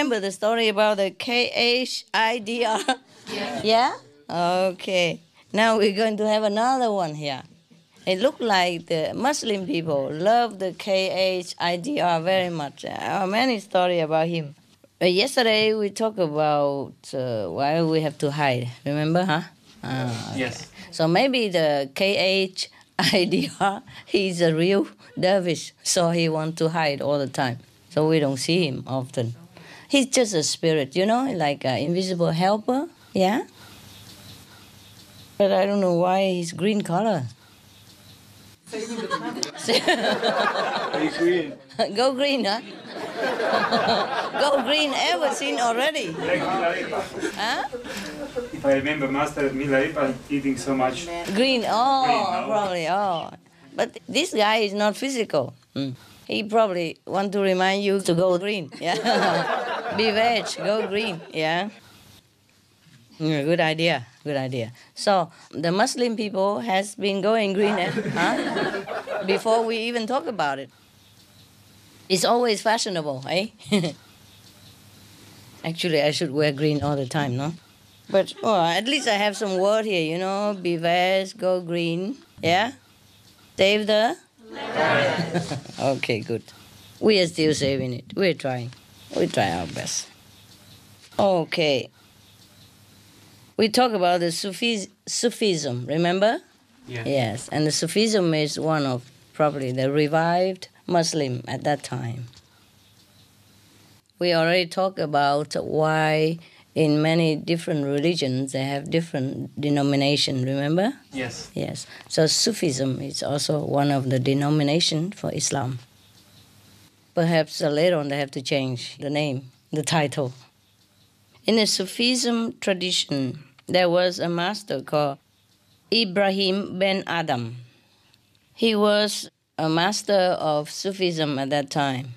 remember the story about the KHIDR? Yeah? Okay. Now we're going to have another one here. It looked like the Muslim people love the KHIDR very much. Many stories about him. Yesterday we talked about why we have to hide. Remember, huh? Okay. Yes. So maybe the KHIDR, he's a real dervish, so he wants to hide all the time. So we don't see him often. He's just a spirit, like an invisible helper. Yeah? But I don't know why he's green color. He's green. Go green, huh? Go green, ever seen already? Like Milarepa. Huh? If I remember, Master Milarepa eating so much. Green, Green, no? probably, But this guy is not physical. He probably want to remind you to go green. Yeah. Be veg, go green. Yeah. Good idea. So the Muslim people has been going green before we even talk about it. It's always fashionable, eh? Actually, I should wear green all the time, no? But at least I have some word here, be veg, go green. Yeah? Save the? Okay, good. We are still saving it. We're trying. We try our best. Okay. We talk about the Sufism, remember? Yeah. Yes, and the Sufism is one of probably the revived Muslim at that time. We already talked about why in many different religions they have different denomination, remember? Yes. Yes. So Sufism is also one of the denomination for Islam. Perhaps later on they have to change the name, the title. In the Sufism tradition, there was a master called Ibrahim ben Adam. He was a master of Sufism at that time.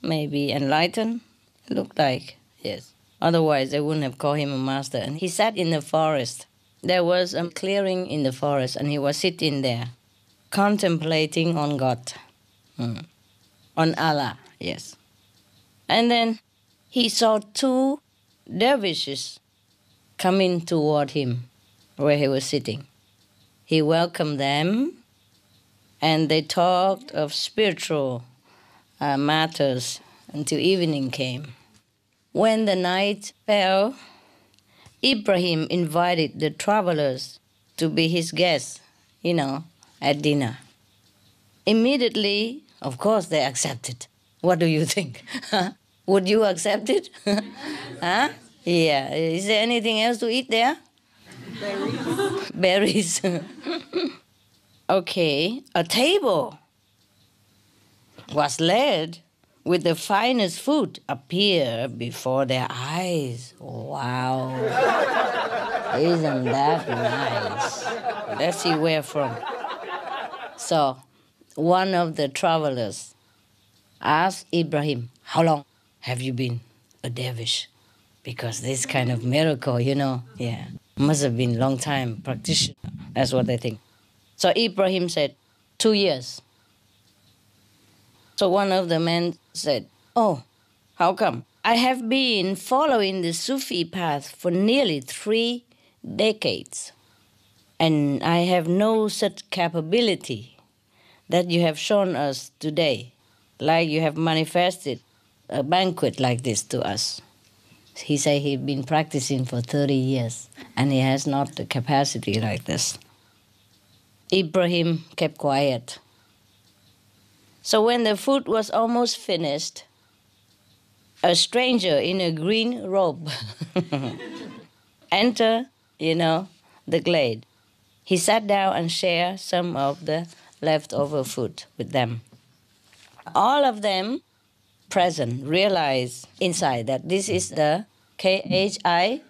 Maybe enlightened, looked like, yes. Otherwise, they wouldn't have called him a master. And he sat in the forest. There was a clearing in the forest, and he was sitting there, contemplating on God, on Allah, yes. And then he saw two dervishes coming toward him where he was sitting. He welcomed them, and they talked of spiritual matters until evening came. When the night fell, Ibrahim invited the travelers to be his guests, at dinner. Immediately, of course, they accepted. What do you think? Would you accept it? Huh? Yeah. Is there anything else to eat there? Berries. Okay. A table was laid with the finest food appear before their eyes. Wow. Isn't that nice? Let's see where from. So, one of the travelers asked Ibrahim, how long have you been a dervish? Because this kind of miracle, yeah, must have been a long time practitioner. That's what they think. So Ibrahim said, 2 years. So one of the men said, oh, how come? I have been following the Sufi path for nearly 3 decades, and I have no such capability that you have shown us today, like you have manifested a banquet like this to us. He said he'd been practicing for 30 years, and he has not the capacity like this. Ibrahim kept quiet. So when the food was almost finished, a stranger in a green robe entered, the glade. He sat down and shared some of the leftover food with them. All of them present realized inside that this is the KHIDR.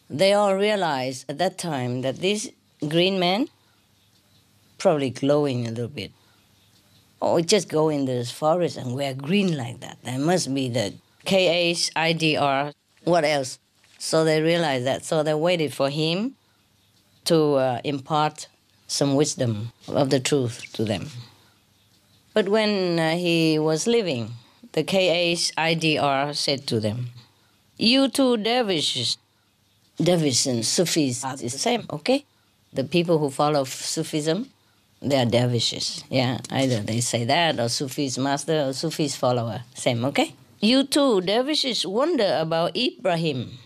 They all realized at that time that this green man probably glowing a little bit. Or just go in the forest and wear green like that. That must be the KHIDR. What else? So they realized that. So they waited for him to impart some wisdom of the truth to them. But when he was living, the KHIDR said to them, "You two dervishes," dervish and Sufis are the same, okay? The people who follow Sufism, they are dervishes. Yeah, either they say that or Sufi's master or Sufi's follower. Same, okay? "You two dervishes wonder about Ibrahim.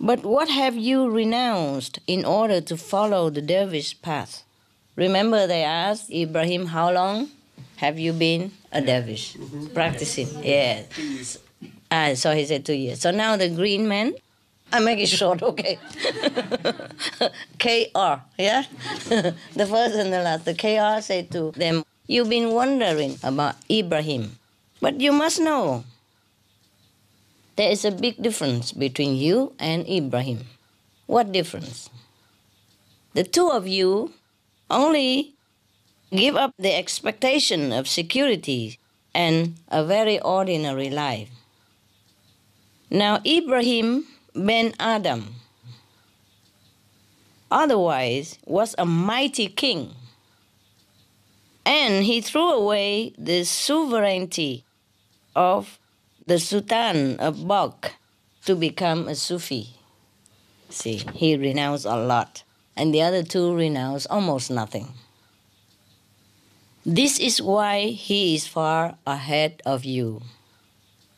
But what have you renounced in order to follow the dervish path?" Remember they asked Ibrahim, how long have you been a dervish? Practicing. Yes. So he said 2 years. So now the green man, I make it short, okay. KR, yeah? The first and the last. The KR said to them, "You've been wondering about Ibrahim, but you must know there is a big difference between you and Ibrahim." What difference? The two of you only give up the expectation of security and a very ordinary life. Now Ibrahim ben Adam otherwise was a mighty king, and he threw away the sovereignty of the Sultan of Balkh to become a Sufi. See, he renounced a lot, and the other two renounced almost nothing. This is why he is far ahead of you.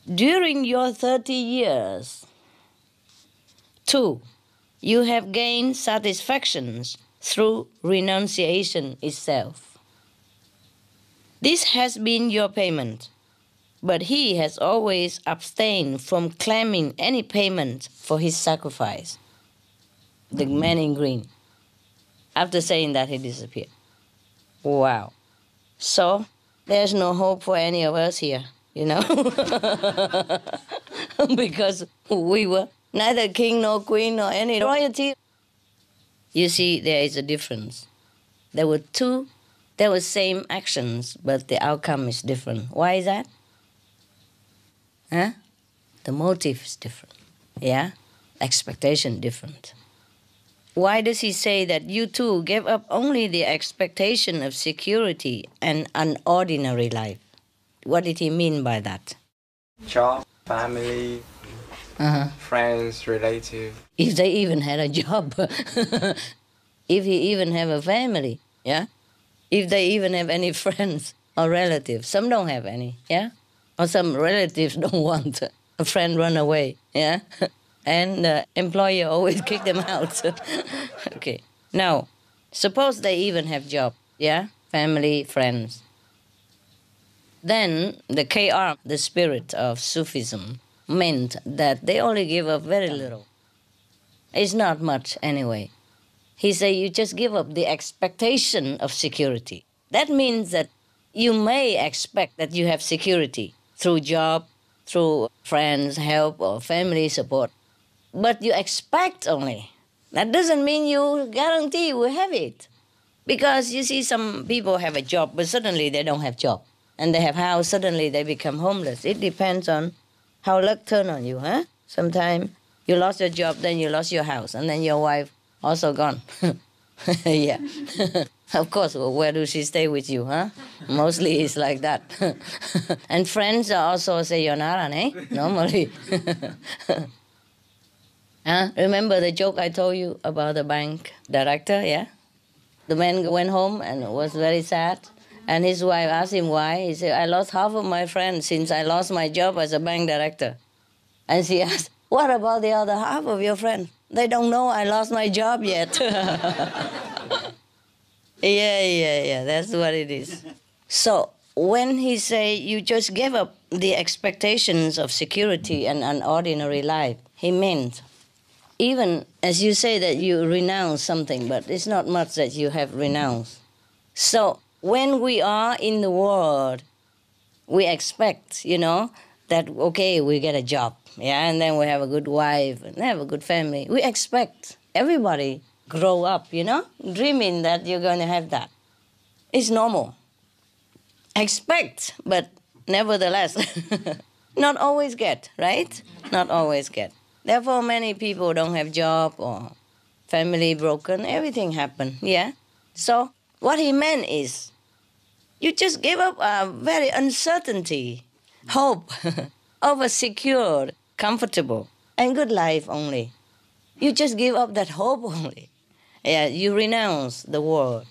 During your 30 years, too, you have gained satisfactions through renunciation itself. This has been your payment, but he has always abstained from claiming any payment for his sacrifice. The man in green. After saying that, he disappeared. Wow. So, there's no hope for any of us here, you know? Because we were neither king nor queen nor any royalty. You see, there is a difference. There were same actions, but the outcome is different. Why is that? Huh? The motive is different. Yeah? Expectation different. Why does he say that you two gave up only the expectation of security and an ordinary life? What did he mean by that? Job, family, friends, relatives. If they even had a job. If he even have a family, yeah? If they even have any friends or relatives. Some don't have any, yeah? Or some relatives don't want a friend run away, yeah? And the employer always kick them out. Okay. Now, suppose they even have job, yeah? Family, friends. Then the KR, the spirit of Sufism, meant that they only give up very little. It's not much anyway. He said you just give up the expectation of security. That means that you may expect that you have security through job, through friends' help or family support. But you expect only. That doesn't mean you guarantee you will have it. Because you see some people have a job, but suddenly they don't have job. And they have house, suddenly they become homeless. It depends on how luck turn on you, huh? Sometimes you lost your job, then you lost your house, and then your wife also gone. Yeah. Of course, where does she stay with you, huh? Mostly it's like that. And friends also say sayonara, eh? Normally. Remember the joke I told you about the bank director, yeah? The man went home and was very sad. And his wife asked him why. He said, I lost half of my friends since I lost my job as a bank director. And she asked, what about the other half of your friends? They don't know I lost my job yet. Yeah, that's what it is. So when he say you just gave up the expectations of security and an ordinary life, he meant even as you say that you renounce something, but it's not much that you have renounced. So when we are in the world, we expect, that, okay, we get a job, yeah, and then we have a good wife and have a good family. We expect everybody grow up, dreaming that you're going to have that. It's normal. Expect, but nevertheless, not always get, right? Not always get. Therefore, many people don't have job or family broken. Everything happen, yeah? So what he meant is, You just give up a very uncertainty, hope of a secure, comfortable, and good life only. You just give up that hope only. Yeah, you renounce the world.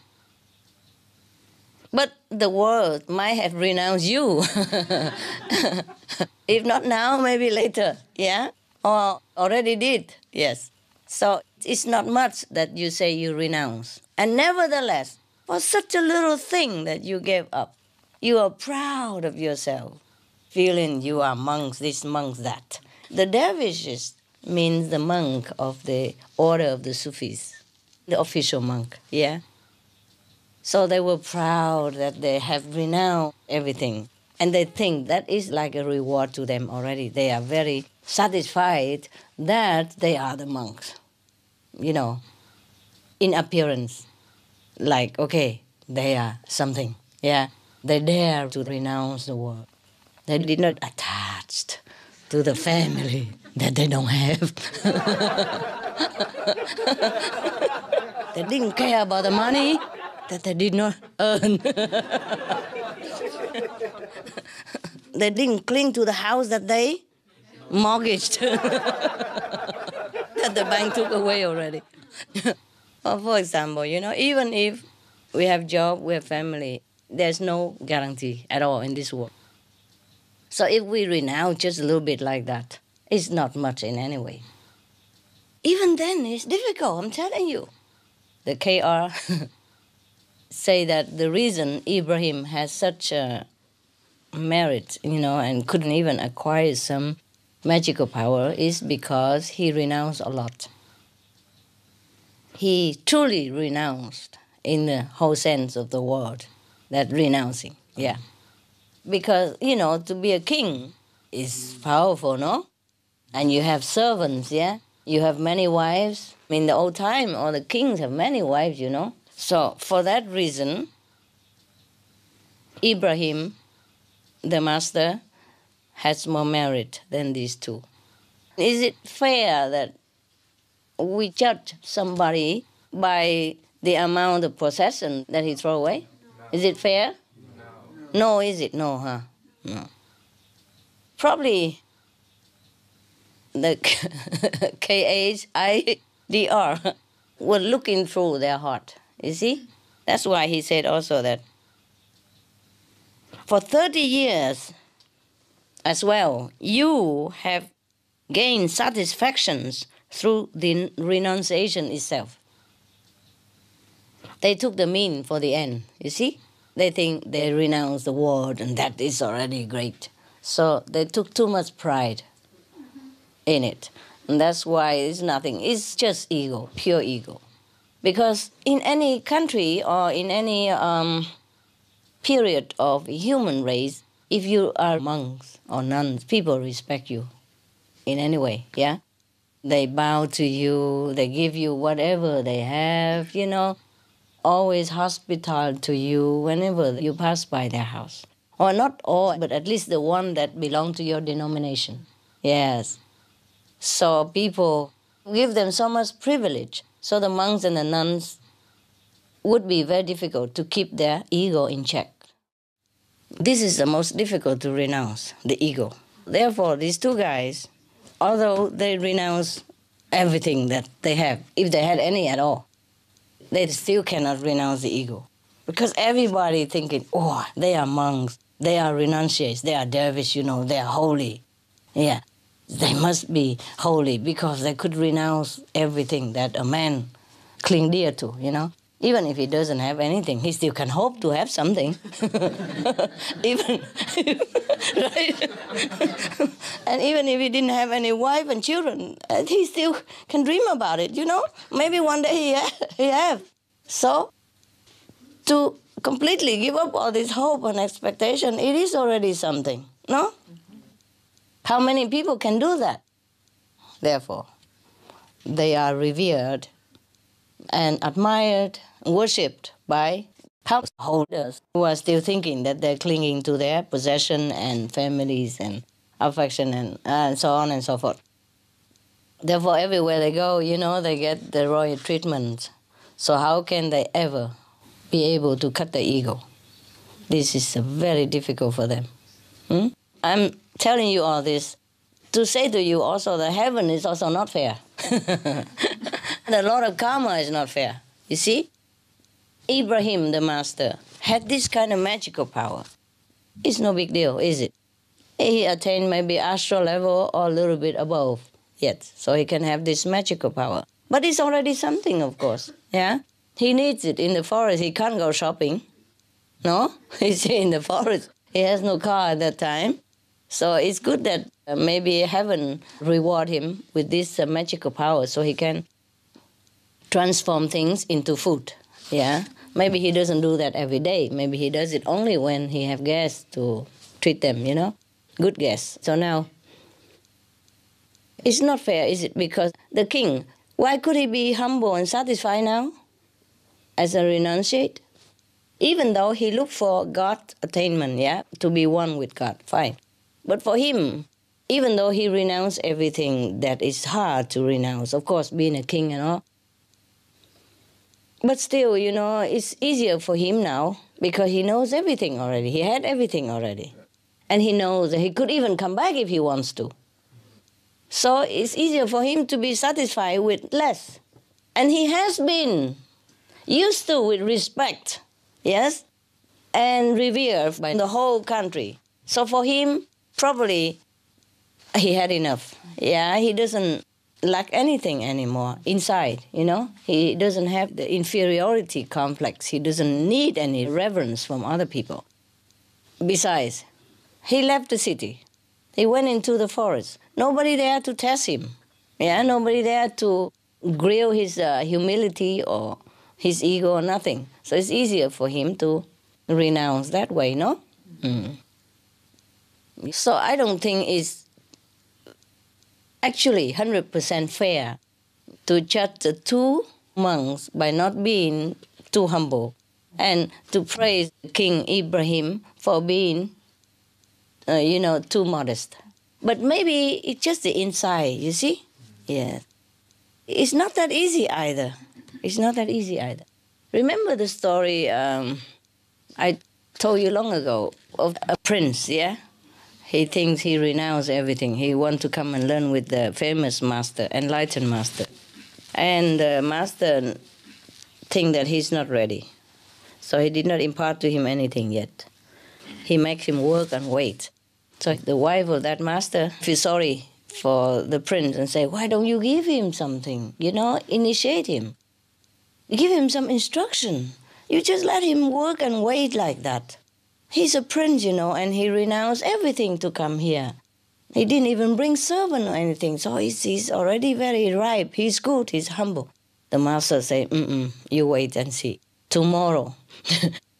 But the world might have renounced you. If not now, maybe later, yeah? Or already did, yes. So it's not much that you say you renounce. And nevertheless, for such a little thing that you gave up, you are proud of yourself, feeling you are monks this, monks that. The dervishes means the monk of the order of the Sufis, the official monk, yeah? So they were proud that they have renounced everything. And they think that is like a reward to them already. They are very satisfied that they are the monks, you know, in appearance. Like, okay, they are something, yeah. They dare to renounce the world. They did not attach to the family that they don't have. They didn't care about the money that they did not earn. They didn't cling to the house that they mortgaged, that the bank took away already. Or for example, you know, even if we have job, we have family, there's no guarantee at all in this world. So if we renounce just a little bit like that, it's not much in any way. Even then, it's difficult, I'm telling you. The KR say that the reason Ibrahim has such a merit, you know, and couldn't even acquire some magical power is because he renounced a lot. He truly renounced in the whole sense of the word, that renouncing, yeah. Because, you know, to be a king is powerful, no? And you have servants, yeah? You have many wives. In the old time, all the kings have many wives, you know? So, for that reason, Ibrahim, the master, has more merit than these two. Is it fair that we judge somebody by the amount of possession that he throw away? Is it fair? No, is it? No, huh? No. Probably the KHIDR were looking through their heart, you see? That's why he said also that for 30 years as well, you have gained satisfactions through the renunciation itself. They took the mean for the end, you see? They think they renounce the world and that is already great. So they took too much pride in it. And that's why it's nothing. It's just ego, pure ego. Because in any country or in any period of human race, if you are monks or nuns, people respect you in any way, yeah? They bow to you, they give you whatever they have, you know, always hospitable to you whenever you pass by their house. Or not all, but at least the one that belong to your denomination. Yes. So people give them so much privilege. So the monks and the nuns would be very difficult to keep their ego in check. This is the most difficult to renounce, the ego. Therefore, these two guys, although they renounce everything that they have, if they had any at all, they still cannot renounce the ego. Because everybody thinking, oh, they are monks, they are renunciates, they are dervish, you know, they are holy. Yeah, they must be holy because they could renounce everything that a man cling dear to, you know. Even if he doesn't have anything, he still can hope to have something. Even, right? And even if he didn't have any wife and children, he still can dream about it, you know? Maybe one day he have. So, to completely give up all this hope and expectation, it is already something, no? How many people can do that? Therefore, they are revered and admired, worshipped by householders who are still thinking that they're clinging to their possession and families and affection and so on and so forth. Therefore, everywhere they go, you know, they get the royal treatment. So how can they ever be able to cut the ego? This is very difficult for them. I'm telling you all this to say to you also that heaven is also not fair. The Lord of Karma is not fair. You see? Ibrahim, the master, had this kind of magical power. It's no big deal, is it? He attained maybe astral level or a little bit above yet, so he can have this magical power. But it's already something, of course, yeah? He needs it in the forest. He can't go shopping, no? He's in the forest. He has no car at that time. So it's good that maybe heaven reward him with this magical power so he can transform things into food, yeah? Maybe he doesn't do that every day. Maybe he does it only when he have guests to treat them, you know? Good guests. So now, it's not fair, is it? Because the king, why could he be humble and satisfied now as a renunciate? Even though he looked for God attainment, yeah, to be one with God, fine. But for him, even though he renounced everything that is hard to renounce, of course, being a king and all, but still, you know, it's easier for him now because he knows everything already. He had everything already. And he knows that he could even come back if he wants to. So it's easier for him to be satisfied with less. And he has been used to with respect, yes, and revered by the whole country. So for him, probably he had enough. Yeah, he doesn't lack anything anymore inside, you know. He doesn't have the inferiority complex. He doesn't need any reverence from other people. Besides, he left the city. He went into the forest. Nobody there to test him. Yeah, nobody there to grill his humility or his ego or nothing. So it's easier for him to renounce that way, no? So I don't think it's actually 100% fair to judge the two monks by not being too humble and to praise King Ibrahim for being, too modest. But maybe it's just the inside, you see? Yeah. It's not that easy either. It's not that easy either. Remember the story I told you long ago of a prince, yeah? He thinks he renounced everything. He wants to come and learn with the famous master, enlightened master. And the master thinks that he's not ready. So he did not impart to him anything yet. He makes him work and wait. So the wife of that master feels sorry for the prince and say, why don't you give him something? You know, initiate him. Give him some instruction. You just let him work and wait like that. He's a prince, you know, and he renounced everything to come here. He didn't even bring servant or anything, so he's already very ripe. He's good, he's humble. The master said, you wait and see. Tomorrow,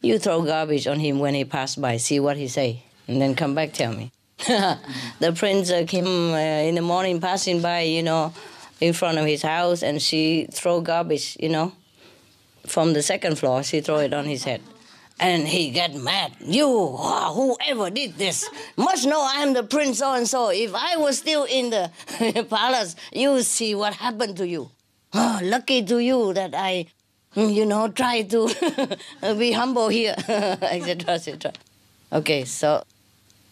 you throw garbage on him when he passed by, see what he say, and then come back, tell me. The prince came in the morning passing by, you know, in front of his house, and she throw garbage, you know, from the second floor, she throw it on his head. And he got mad. You, whoever did this, must know I am the prince so-and-so. If I was still in the palace, you see what happened to you. Oh, lucky to you that I, try to be humble here, etc., etc. Okay, so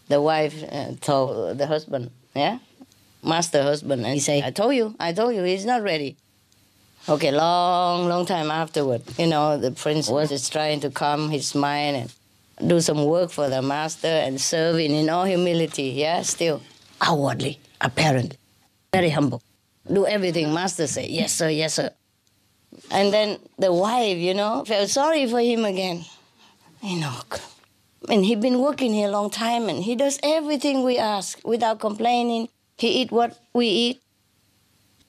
the wife told the husband, yeah, master husband, and he said, I told you, he's not ready. Okay, long time afterward, the prince was just trying to calm his mind and do some work for the master and serving in all humility, yeah, still outwardly, apparent, very humble. Do everything master say, yes, sir, yes, sir. And then the wife, felt sorry for him again. And he'd been working here a long time and he does everything we ask without complaining. He eat what we eat.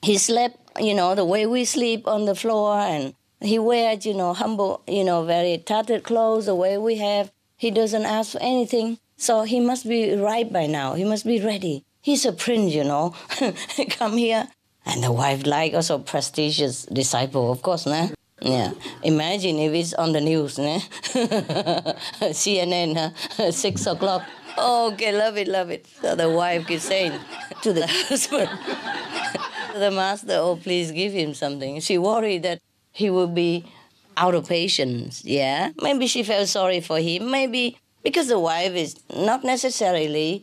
He slept, the way we sleep on the floor, and he wears, humble, very tattered clothes the way we have. He doesn't ask for anything. So he must be right by now. He must be ready. He's a prince, Come here. And the wife also prestigious disciple, of course, nah? Yeah. Imagine if it's on the news, nah? CNN, 6 o'clock. Oh, okay, love it. So the wife keeps saying to the husband, the master, please give him something. She worried that he will be out of patience, yeah. Maybe she felt sorry for him, maybe because the wife is not necessarily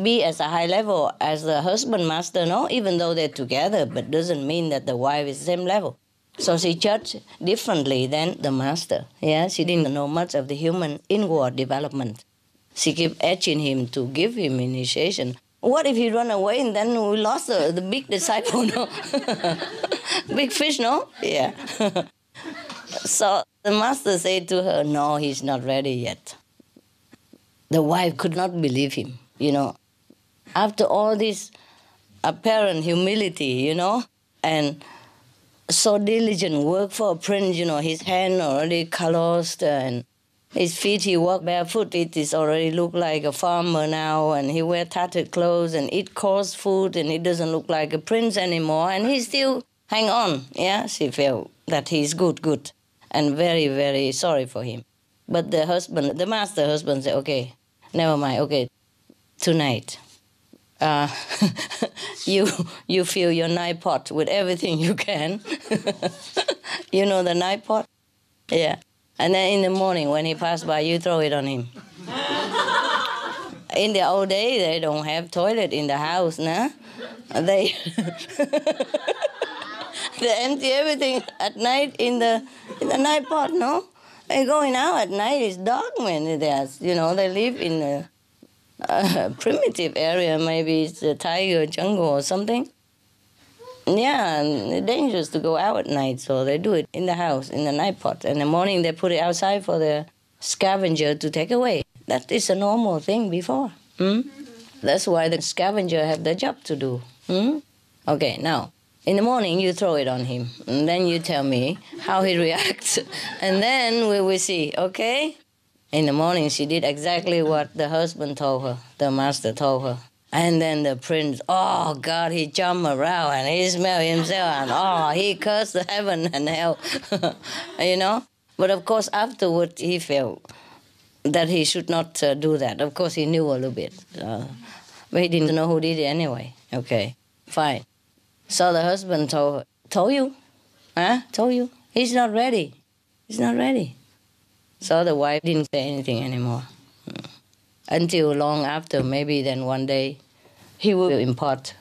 be as a high level as the husband master, no? Even though they're together, but doesn't mean that the wife is the same level. So she judged differently than the master, yeah. She didn't know much of the human inward development. She kept edging him to give him initiation. What if he run away and then we lost the big disciple, no? Big fish, no? Yeah. So the master said to her, no, he's not ready yet. The wife could not believe him, you know. After all this apparent humility, you know, and so diligent work for a prince, you know, his hand already calloused and his feet, he walk barefoot, it is already look like a farmer now, and he wear tattered clothes and eat coarse food, and he doesn't look like a prince anymore, and he still hang on, yeah? She felt that he's good, and very, very sorry for him. But the husband, the master husband said, okay, never mind, okay, tonight, you fill your night pot with everything you can. You know the night pot? Yeah. And then in the morning, when he passed by, you throw it on him. In the old days, they don't have toilet in the house, nah? They they empty everything at night in the night pot, no? They're going out at night, it's dark when there's, you know, they live in a primitive area, maybe it's a tiger jungle or something. Yeah, and it's dangerous to go out at night, so they do it in the house, in the night pot. In the morning, they put it outside for the scavenger to take away. That is a normal thing before. That's why the scavenger have the job to do. Okay, now, in the morning, you throw it on him, and then you tell me how he reacts, and then we will see, okay? In the morning, she did exactly what the husband told her, the master told her. And then the prince, oh God, he jumped around and he smelled himself and he cursed heaven and hell, you know. But of course, afterward, he felt that he should not do that. Of course, he knew a little bit, but he didn't know who did it anyway. Okay, fine. So the husband told you? Huh? Told you? He's not ready. He's not ready. So the wife didn't say anything anymore. Until long after, maybe then one day, he will impart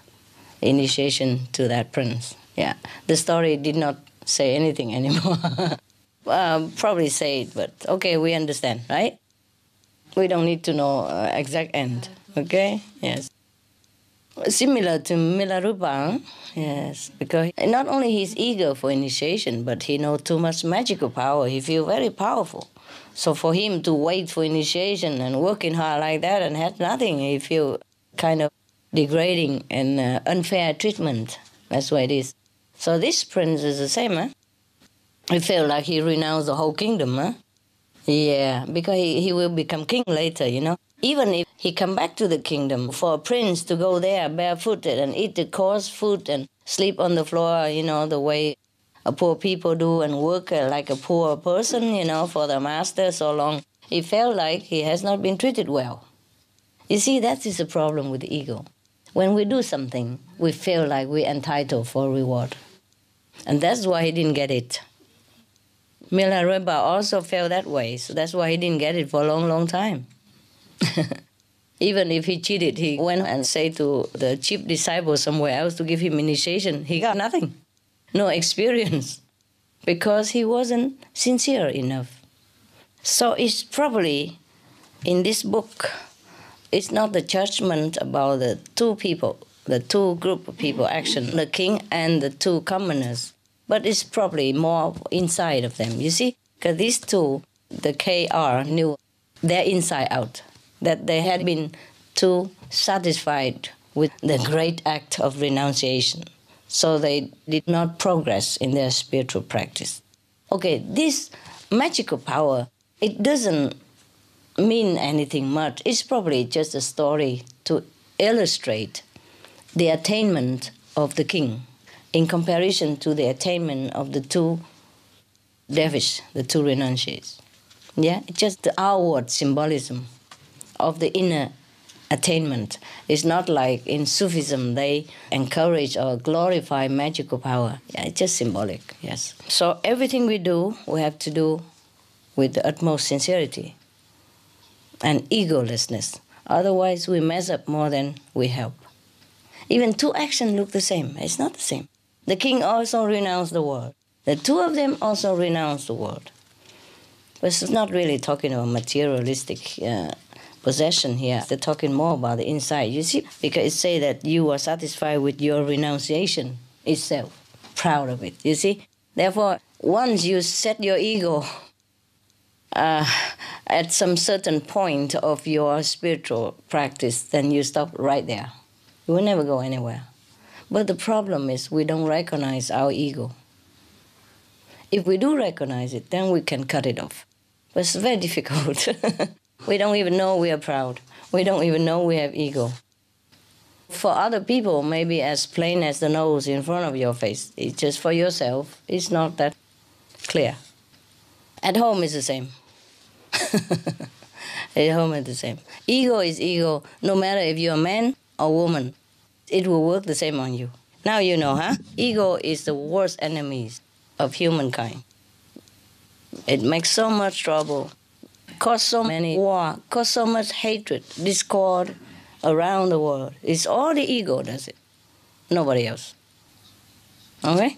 initiation to that prince. Yeah, the story did not say anything anymore. Probably say it, but okay, we understand, right? We don't need to know exact end, okay? Yes. Similar to Milarepa, yes, because not only he's eager for initiation, but he knows too much magical power. He feels very powerful. So for him to wait for initiation and working hard like that and had nothing, he feel kind of degrading and unfair treatment. That's what it is. So this prince is the same, huh? He felt like he renounced the whole kingdom, huh? Yeah, because he will become king later, you know. Even if he come back to the kingdom, for a prince to go there barefooted and eat the coarse food and sleep on the floor, you know, the way poor people do and work like a poor person, you know, for the master so long, he felt like he has not been treated well. You see, that is the problem with the ego. When we do something, we feel like we're entitled for reward. And that's why he didn't get it. Milarepa also felt that way, so that's why he didn't get it for a long, long time. Even if he cheated, he went and said to the chief disciple somewhere else to give him initiation. He got nothing, no experience, because he wasn't sincere enough. So it's probably, in this book, it's not the judgment about the two people, the two group of people action, the king and the two commoners, but it's probably more inside of them, you see? Because these two, the KR, knew their inside out, that they had been too satisfied with the great act of renunciation. So they did not progress in their spiritual practice. Okay, this magical power, it doesn't mean anything much. It's probably just a story to illustrate the attainment of the king in comparison to the attainment of the two dervish, the two renunciates. Yeah, it's just the outward symbolism of the inner attainment. It's not like in Sufism they encourage or glorify magical power. Yeah, it's just symbolic, yes. So everything we do, we have to do with the utmost sincerity and egolessness. Otherwise, we mess up more than we help. Even two actions look the same. It's not the same. The king also renounced the world. The two of them also renounced the world. But it's not really talking about materialistic possession here. They're talking more about the inside. You see, because it says that you are satisfied with your renunciation itself, proud of it. You see? Therefore, once you set your ego at some certain point of your spiritual practice, then you stop right there. You will never go anywhere. But the problem is we don't recognize our ego. If we do recognize it, then we can cut it off. But it's very difficult. We don't even know we are proud. We don't even know we have ego. For other people, maybe as plain as the nose in front of your face. It's just for yourself, it's not that clear. At home, it's the same. At home, it's the same. Ego is ego, no matter if you're a man or woman. It will work the same on you. Now you know, huh? Ego is the worst enemy of humankind. It makes so much trouble, cause so many war, cause so much hatred, discord around the world. It's all the ego does it, nobody else. Okay?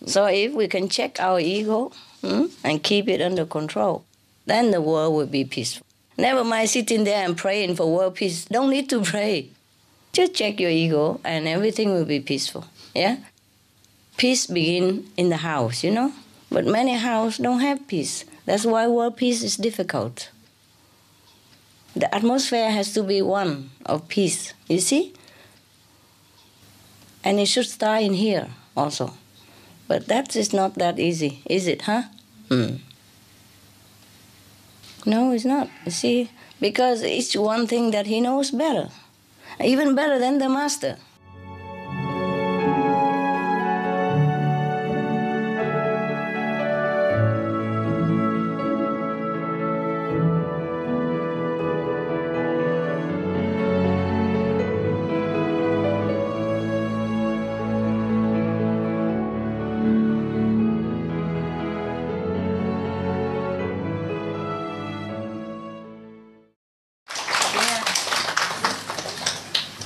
So if we can check our ego and keep it under control, then the world will be peaceful. Never mind sitting there and praying for world peace. Don't need to pray. Just check your ego and everything will be peaceful. Yeah? Peace begins in the house, you know? But many houses don't have peace. That's why world peace is difficult. The atmosphere has to be one of peace, you see? And it should start in here also. But that is not that easy, is it, huh? No, it's not, you see? Because it's one thing that he knows better. Even better than the master.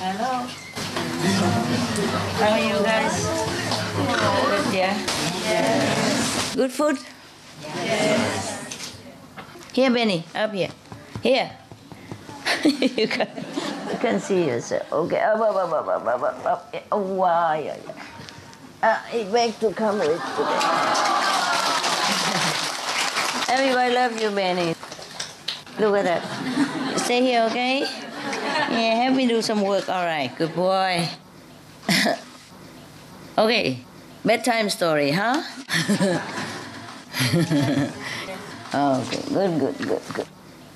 Hello. How are you guys? Good, yeah? Yes. Good food? Yes. Here, Benny, up here. Here. you can see yourself. Okay. Up. Oh, wow. Yeah. It's back to come with today. Everybody loves you, Benny. Look at that. Stay here, okay? Yeah, help me do some work. All right, good boy. Okay, bedtime story, huh? Okay, good.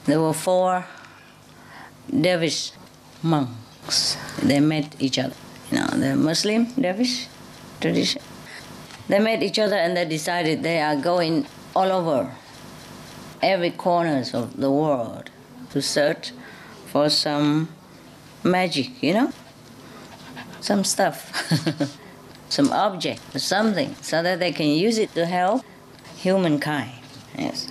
There were 4 dervish monks. They met each other. You know, the Muslim dervish tradition. They met each other and they decided they are going all over every corners of the world to search for some magic, you know, some stuff, some object or something, so that they can use it to help humankind. Yes.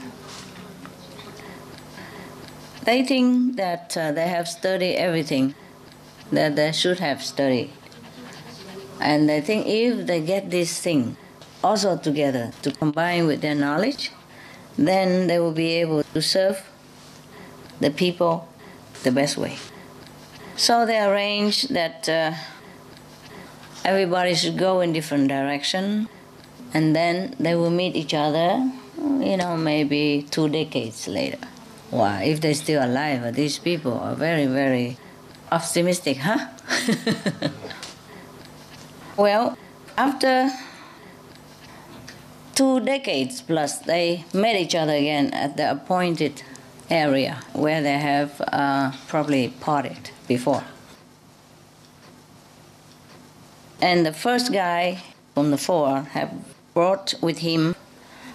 They think that they have studied everything that they should have studied. And they think if they get this thing also together to combine with their knowledge, then they will be able to serve the people the best way. So they arranged that everybody should go in different direction, and then they will meet each other, you know, maybe 2 decades later. Wow, if they're still alive, these people are very, very optimistic, huh? Well, after 2 decades plus, they met each other again at the appointed area where they have probably parted before. And the first guy from the 4 have brought with him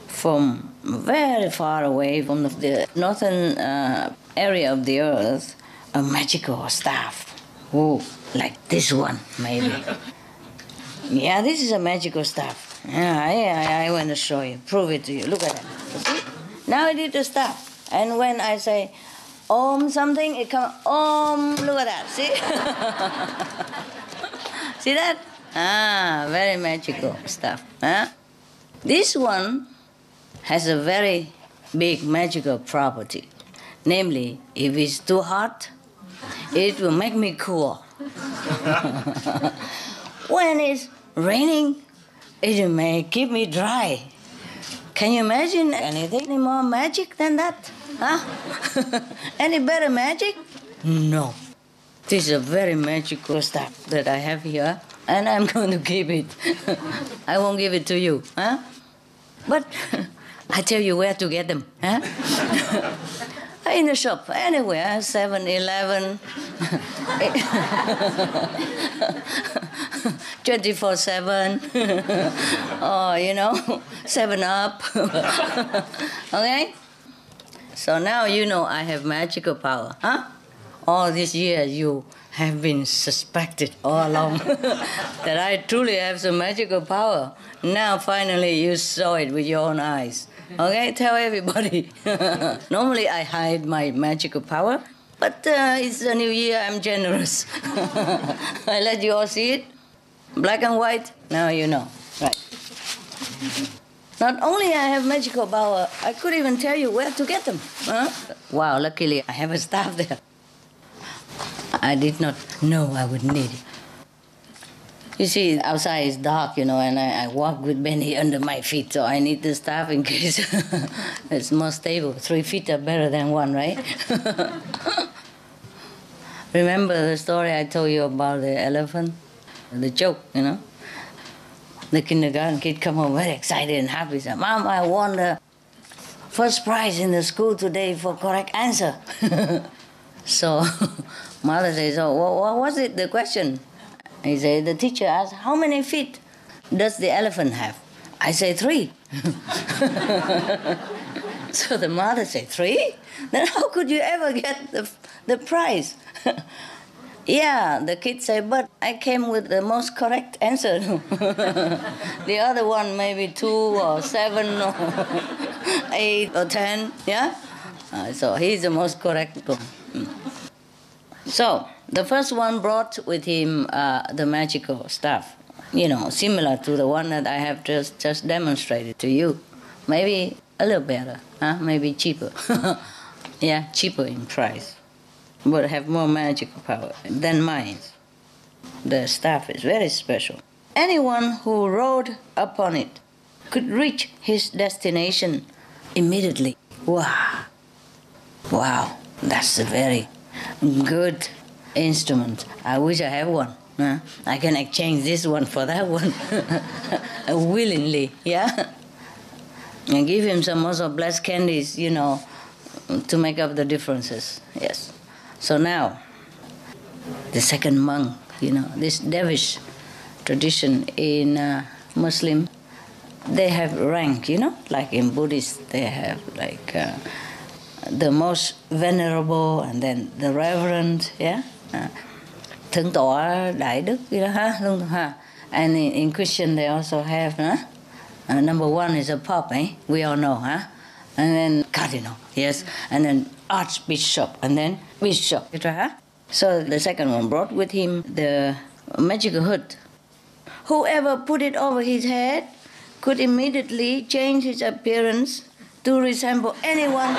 from very far away from the northern area of the earth a magical staff. Oh, like this one, maybe. Yeah, this is a magical staff. Yeah, I want to show you, prove it to you. Look at that. You see? Now I did the staff. And when I say Om something, it comes Om. Look at that. See? See that? Very magical stuff. Huh? This one has a very big magical property. Namely, if it's too hot, it will make me cool. When it's raining, it may keep me dry. Can you imagine anything more magic than that? Huh? Any better magic? No. This is a very magical stuff that I have here, and I'm going to keep it. I won't give it to you. Huh? But I tell you where to get them. Huh? In the shop, anywhere, 7-Eleven, 24/7, or 7-Up. Okay? So now you know I have magical power. Huh? All these years you have been suspected all along that I truly have some magical power. Now finally you saw it with your own eyes. Okay, tell everybody. Normally I hide my magical power, but it's a new year, I'm generous. I let you all see it. Black and white, now you know. Right. Not only I have magical power, I could even tell you where to get them. Huh? Wow, luckily I have a staff there. I did not know I would need it. You see, outside is dark, and I walk with Benny under my feet, so I need the staff in case it's more stable. 3 feet are better than 1, right? Remember the story I told you about the elephant? The joke, The kindergarten kid come home very excited and happy. Said, Mom, I won the first prize in the school today for correct answer. So mother says, oh, what was it, the question? He said, the teacher asked, how many feet does the elephant have? I say 3. So the mother said, 3? Then how could you ever get the prize? Yeah, the kid said, but I came with the most correct answer. The other one maybe 2 or 7 or 8 or 10, yeah? So he's the most correct one. So the first one brought with him the magical stuff, similar to the one that I have just demonstrated to you. Maybe a little better, maybe cheaper. Yeah, cheaper in price, but have more magical power than mine. The staff is very special. Anyone who rode upon it could reach his destination immediately. Wow, that's a very good instrument. I wish I have one. I can exchange this one for that one willingly, yeah? And give him some also blessed candies, to make up the differences, yes. So now, the second monk, this Dervish tradition in Muslim, they have rank, like in Buddhist, they have like the most venerable and then the reverend, yeah? Thượng tọa Đại Đức, And in Christian they also have, number 1 is a Pope, we all know, And then Cardinal, yes, and then Archbishop, and then Bishop, So the second one brought with him the magical hood. Whoever put it over his head could immediately change his appearance to resemble anyone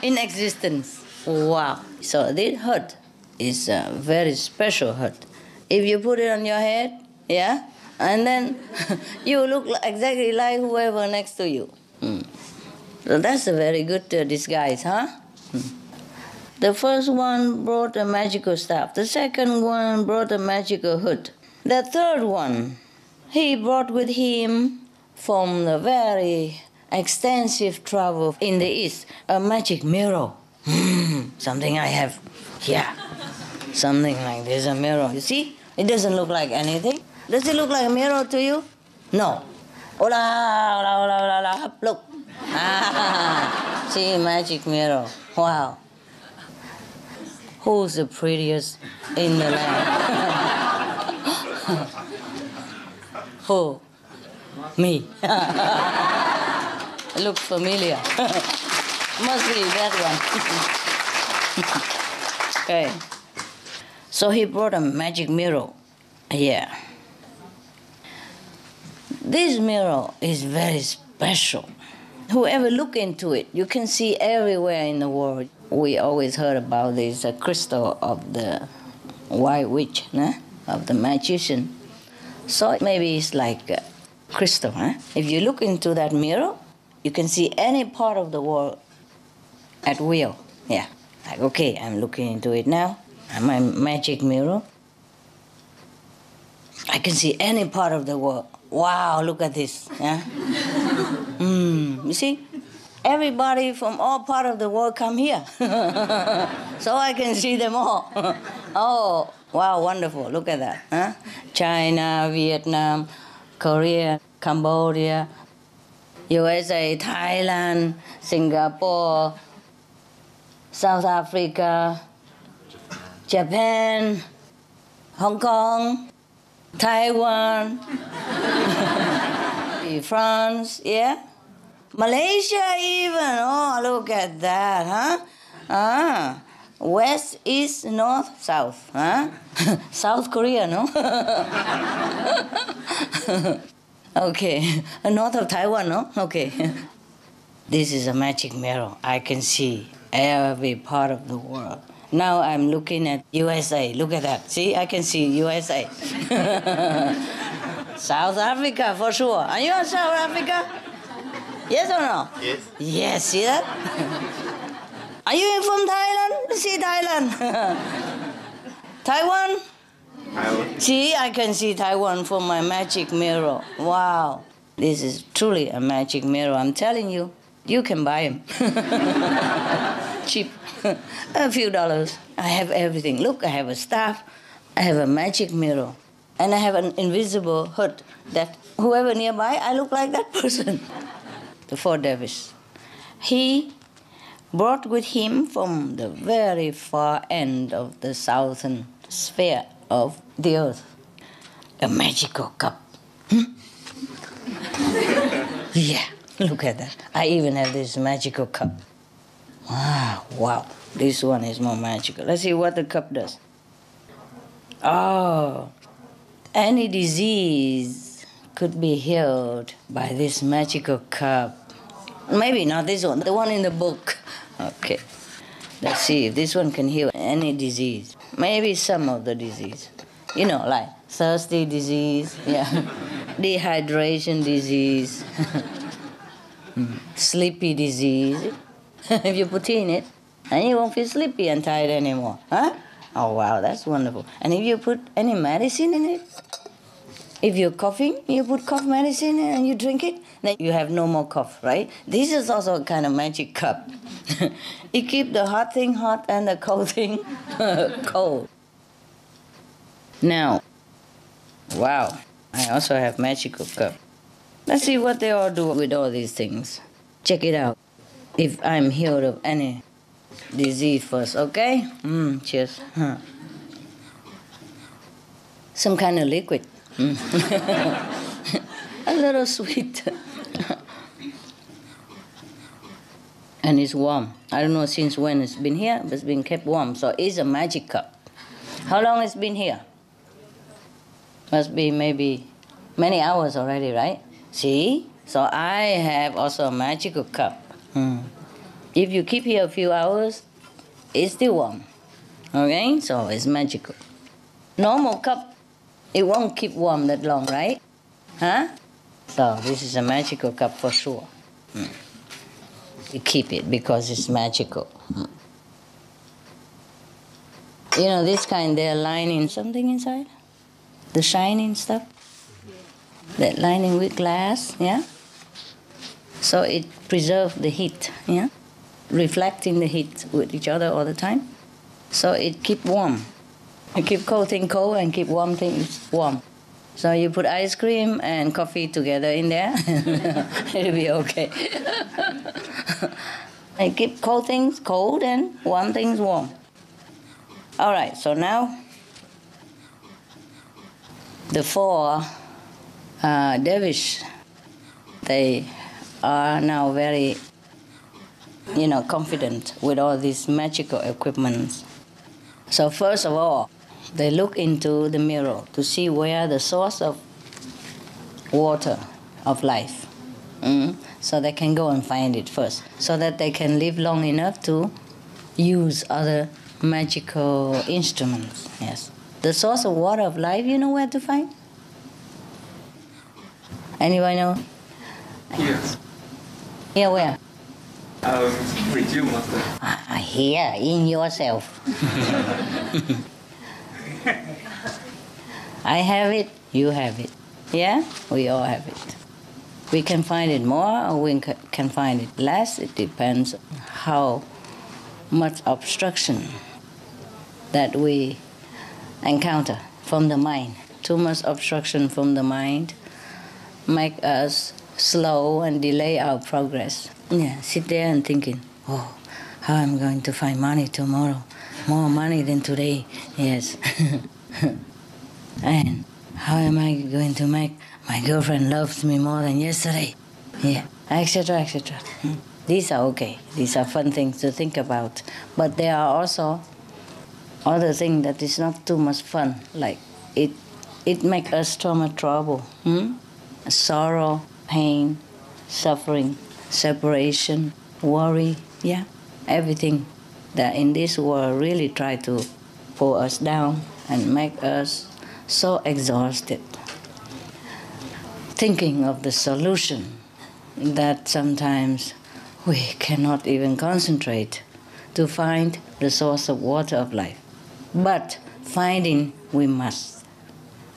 in existence. Wow. So this hood is a very special hood. If you put it on your head, yeah, and then you look exactly like whoever next to you. So that's a very good disguise, huh? The first one brought a magical staff. The second one brought a magical hood. The third one, he brought with him from the very extensive travel in the East, a magic mirror. Something I have here. Something like this, a mirror. You see? It doesn't look like anything. Does it look like a mirror to you? No. Look. See, magic mirror. Wow. Who's the prettiest in the land? Who? Me. Look familiar. Must be that one. Okay. So he brought a magic mirror here. This mirror is very special. Whoever look into it, you can see everywhere in the world. We always heard about this crystal of the white witch, of the magician. So maybe it's like a crystal. If you look into that mirror, you can see any part of the world at will. Yeah, like, okay, I'm looking into it now. I'm a magic mirror. I can see any part of the world. Wow, look at this. Yeah? You see? Everybody from all parts of the world come here. So I can see them all. Oh, wow, wonderful. Look at that. Huh? China, Vietnam, Korea, Cambodia, USA, Thailand, Singapore, South Africa, Japan, Hong Kong, Taiwan, France, yeah? Malaysia even. Oh, look at that, huh? West, east, north, south, huh? South Korea, no? Okay. North of Taiwan, no? Okay. This is a magic mirror. I can see every part of the world. Now I'm looking at USA. Look at that. See, I can see USA. South Africa, for sure. Are you in South Africa? Yes or no? Yes. Yes, see that? Are you from Thailand? See Thailand. Taiwan? Taiwan. See, I can see Taiwan from my magic mirror. Wow. This is truly a magic mirror. I'm telling you, you can buy them. Cheap. A few dollars. I have everything. Look, I have a staff. I have a magic mirror. And I have an invisible hood that whoever nearby, I look like that person. The four dervishes. He brought with him from the very far end of the southern sphere of the earth a magical cup. Yeah, look at that. I even have this magical cup. Wow, this one is more magical. Let's see what the cup does. Oh, any disease could be healed by this magical cup. Maybe not this one, the one in the book. Okay, let's see if this one can heal any disease. Maybe some of the disease. You know, like thirsty disease, yeah, dehydration disease, sleepy disease. If you put tea in it, and you won't feel sleepy and tired anymore, huh? Oh, wow, that's wonderful. And if you put any medicine in it, if you're coughing, you put cough medicine in and you drink it, then you have no more cough, right? This is also a kind of magic cup. It keeps the hot thing hot and the cold thing cold. Now, wow, I also have magical cup. Let's see what they all do with all these things. Check it out. If I'm healed of any disease first, okay? Cheers. Some kind of liquid. A little sweet. And it's warm. I don't know since when it's been here, but it's been kept warm. So it's a magic cup. How long it's been here? Must be maybe many hours already, right? See? So I have also a magical cup. If you keep here a few hours, it's still warm. Okay? So it's magical. Normal cup, it won't keep warm that long, right? Huh? So this is a magical cup for sure. You keep it because it's magical. You know, this kind, they're lining something inside. The shining stuff. That lining with glass, yeah? So it preserves the heat, yeah? Reflecting the heat with each other all the time. So it keep warm. You keep cold thing cold and keep warm things warm. So you put ice cream and coffee together in there, it'll be okay. And keep cold things cold and warm things warm. All right, so now the four dervish, they are now very, confident with all these magical equipments. So first of all, they look into the mirror to see where the source of water of life. So they can go and find it first, so that they can live long enough to use other magical instruments. Yes. The source of water of life, you know where to find? Anyone know? Yes. Here where? With you, Master. Here, in yourself. I have it, you have it. Yeah? We all have it. We can find it more or we can find it less. It depends on how much obstruction that we encounter from the mind. Too much obstruction from the mind make us slow and delay our progress. Yeah, sit there and thinking, oh, how I'm going to find money tomorrow. More money than today. Yes. And how am I going to make my girlfriend loves me more than yesterday? Yeah, etc., etc. These are okay. These are fun things to think about. But there are also other things that is not too much fun. Like it makes us so much trouble. Sorrow, pain, suffering, separation, worry. Yeah, everything that in this world really try to pull us down and make us so exhausted, thinking of the solution, that sometimes we cannot even concentrate to find the source of water of life. But finding we must.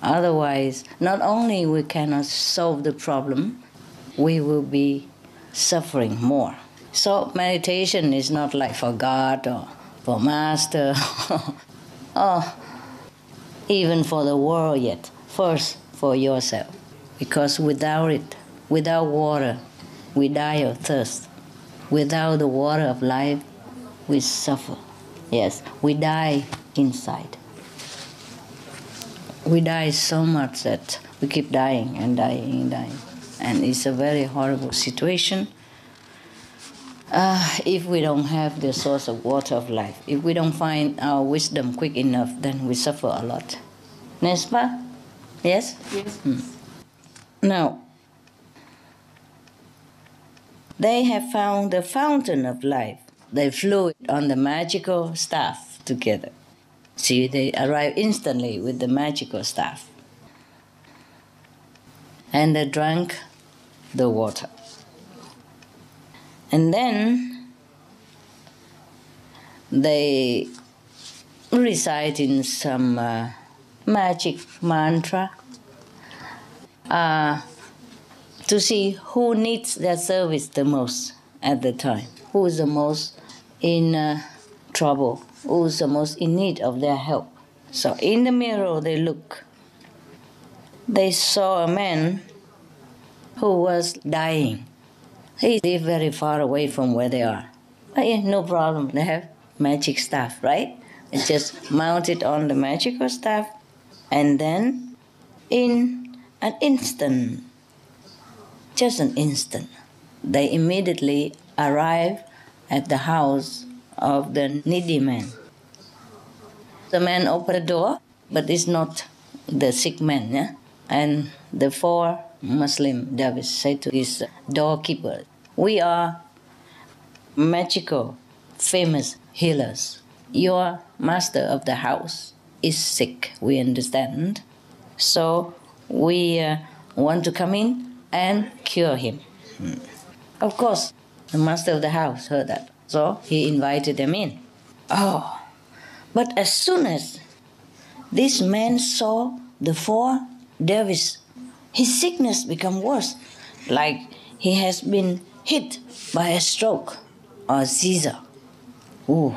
Otherwise, not only we cannot solve the problem, we will be suffering more. So meditation is not like for God or for Master or even for the world yet. First, for yourself. Because without it, without water, we die of thirst. Without the water of life, we suffer. Yes, we die inside. We die so much that we keep dying and dying and dying. And it's a very horrible situation if we don't have the source of water of life. If we don't find our wisdom quick enough, then we suffer a lot. N'est-ce pas? Yes? Yes. Now, they have found the fountain of life. They flew on the magical staff together. See, they arrive instantly with the magical staff. And they drank the water. And then they recite in some magic mantra to see who needs their service the most at the time, who is the most in trouble, who is the most in need of their help. So in the mirror they look. They saw a man who was dying. He lived very far away from where they are. But yeah, no problem, they have magic staff, right? They just mount it on the magical staff, and then in an instant, just an instant, they immediately arrive at the house of the needy man. The man opened the door, but it's not the sick man, yeah? And the four Muslim dervishes say to his doorkeeper, we are magical, famous healers. Your master of the house is sick, we understand. So we want to come in and cure him. Of course, the master of the house heard that. So he invited them in. Oh, but as soon as this man saw the four dervishes, his sickness became worse, like he has been hit by a stroke or seizure. Ooh.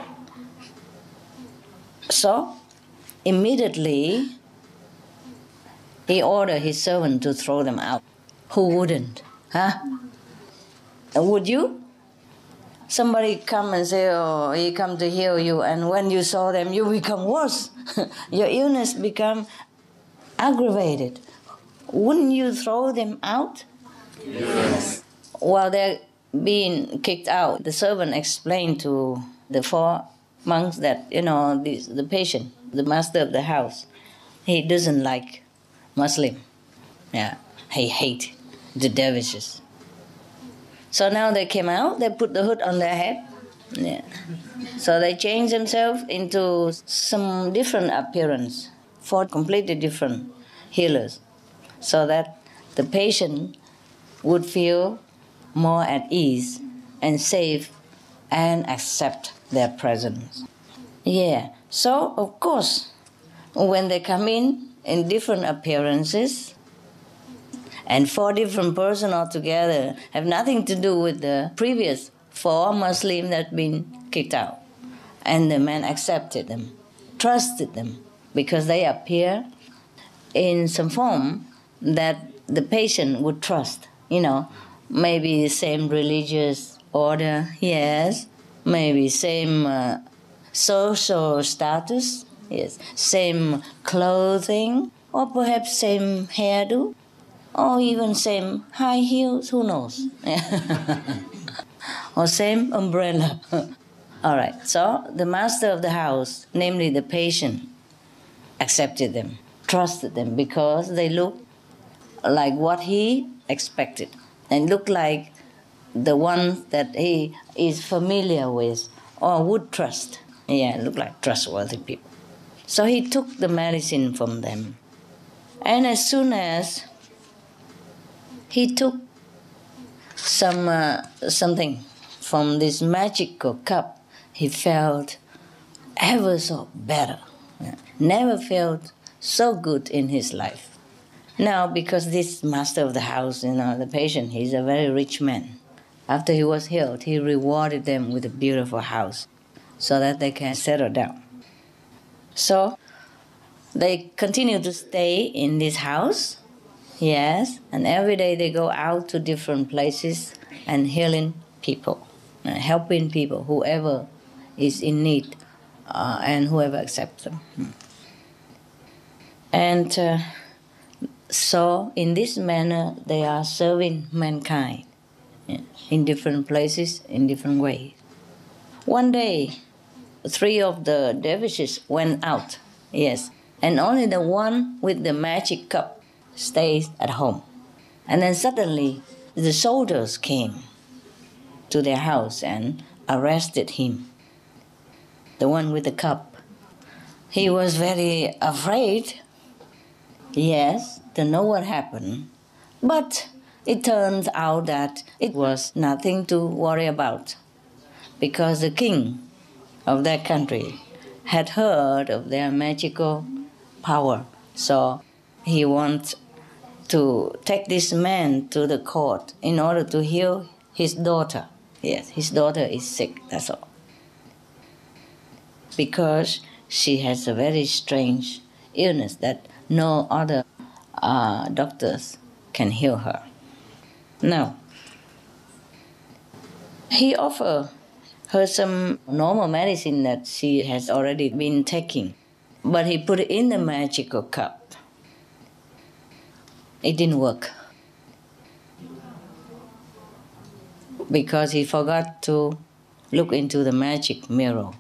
So immediately he ordered his servant to throw them out. Who wouldn't? Huh? Would you? somebody come and say, oh, he come to heal you, and when you saw them, you become worse. Your illness become aggravated. Wouldn't you throw them out? Yes. While they're being kicked out, the servant explained to the 4 monks that, the patient, the master of the house, he doesn't like Muslim. Yeah, he hates the dervishes. So now they came out, they put the hood on their head. Yeah. So they changed themselves into some different appearance, 4 completely different healers, so that the patient would feel more at ease and safe and accept their presence. Yeah, so of course, when they come in different appearances, and 4 different persons altogether have nothing to do with the previous 4 Muslims that had been kicked out. And the man accepted them, trusted them, because they appear in some form that the patient would trust. Maybe same religious order, yes, maybe same social status, yes, same clothing, or perhaps same hairdo, or even same high heels, who knows? Or same umbrella. All right, so the master of the house, namely the patient, accepted them, trusted them, because they looked like what he expected and looked like the one that he is familiar with or would trust. Yeah, looked like trustworthy people. So he took the medicine from them. And as soon as he took something from this magical cup, he felt ever so better. Never felt so good in his life. Now, because this master of the house, the patient, he's a very rich man. After he was healed, he rewarded them with a beautiful house so that they can settle down. So they continue to stay in this house, yes, and every day they go out to different places and healing people, helping people, whoever is in need, and whoever accepts them. And so in this manner, they are serving mankind in different places, in different ways. One day, 3 of the dervishes went out, yes, and only the one with the magic cup stays at home. And then suddenly, the soldiers came to their house and arrested him, the one with the cup. He was very afraid, yes, to know what happened, but it turns out that it was nothing to worry about, because the king of that country had heard of their magical power. So he wants to take this man to the court in order to heal his daughter. Yes, his daughter is sick, that's all. Because she has a very strange illness that no other doctors can heal her. Now, he offered her some normal medicine that she has already been taking, but he put it in the magical cup. It didn't work because he forgot to look into the magic mirror.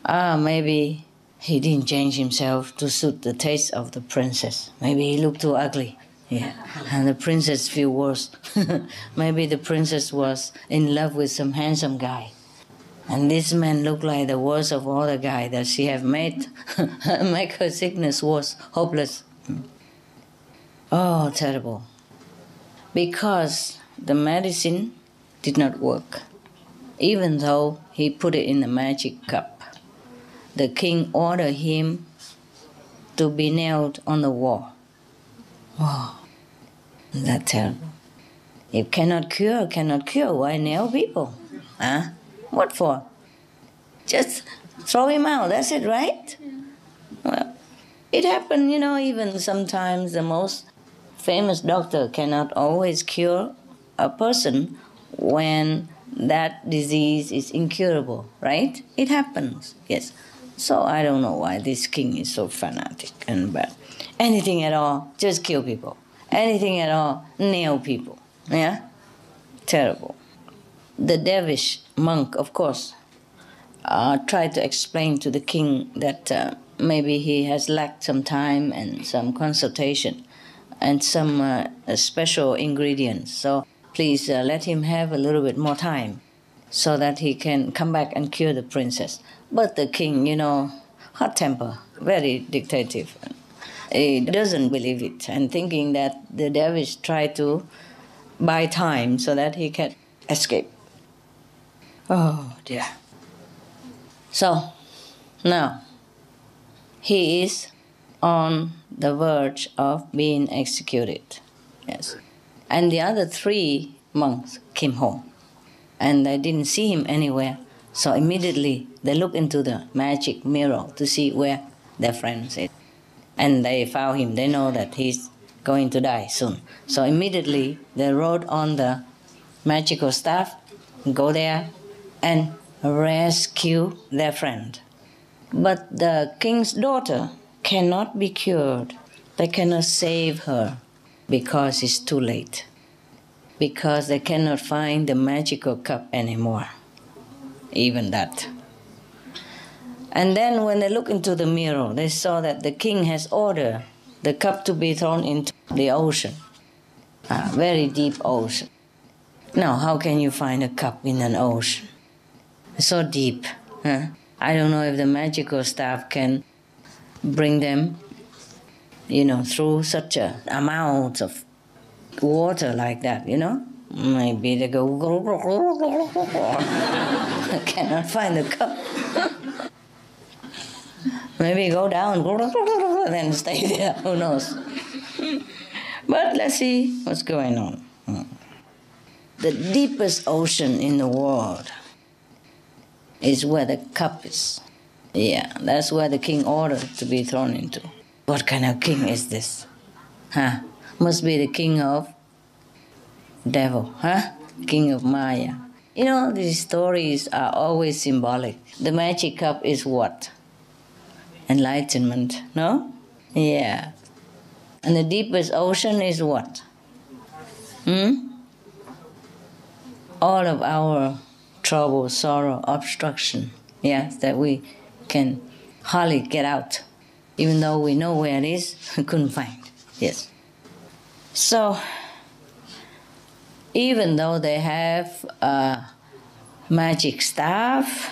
Maybe he didn't change himself to suit the taste of the princess. Maybe he looked too ugly. Yeah, and the princess feel worse. Maybe the princess was in love with some handsome guy. And this man looked like the worst of all the guys that she have made. Make her sickness worse, hopeless. Oh, terrible. Because the medicine did not work, even though he put it in the magic cup. The king ordered him to be nailed on the wall. Oh, that's terrible. If cannot cure, why nail people? Huh? What for? Just throw him out, that's it, right? Well, it happened, even sometimes the most famous doctor cannot always cure a person when that disease is incurable, right? It happens, yes. So I don't know why this king is so fanatic and bad. Anything at all, just kill people. Anything at all, nail people. Yeah? Terrible. The dervish monk, of course, tried to explain to the king that maybe he has lacked some time and some consultation and some special ingredients. So please let him have a little bit more time so that he can come back and cure the princess. But the king, hot temper, very dictative. He doesn't believe it and thinking that the dervish tried to buy time so that he can escape. Oh dear. So now he is on the verge of being executed. Yes. And the other 3 monks came home and they didn't see him anywhere. So immediately they looked into the magic mirror to see where their friend is. And they found him. They know that he's going to die soon. So immediately they wrote on the magical staff, go there and rescue their friend. But the king's daughter cannot be cured. They cannot save her because it's too late. Because they cannot find the magical cup anymore. Even that. And then when they look into the mirror, they saw that the king has ordered the cup to be thrown into the ocean. A very deep ocean. Now, how can you find a cup in an ocean? It's so deep. Huh? I don't know if the magical staff can bring them, through such a amount of water like that, Maybe they go, cannot find the cup. Maybe go down, then stay there, who knows. But let's see what's going on. The deepest ocean in the world is where the cup is. Yeah, that's where the king ordered to be thrown into. What kind of king is this? Must be the king of devil, king of Maya. These stories are always symbolic. The magic cup is what? Enlightenment, no? Yeah. And the deepest ocean is what? All of our trouble, sorrow, obstruction, that we can hardly get out. Even though we know where it is, we couldn't find. Yes. So, even though they have a magic staff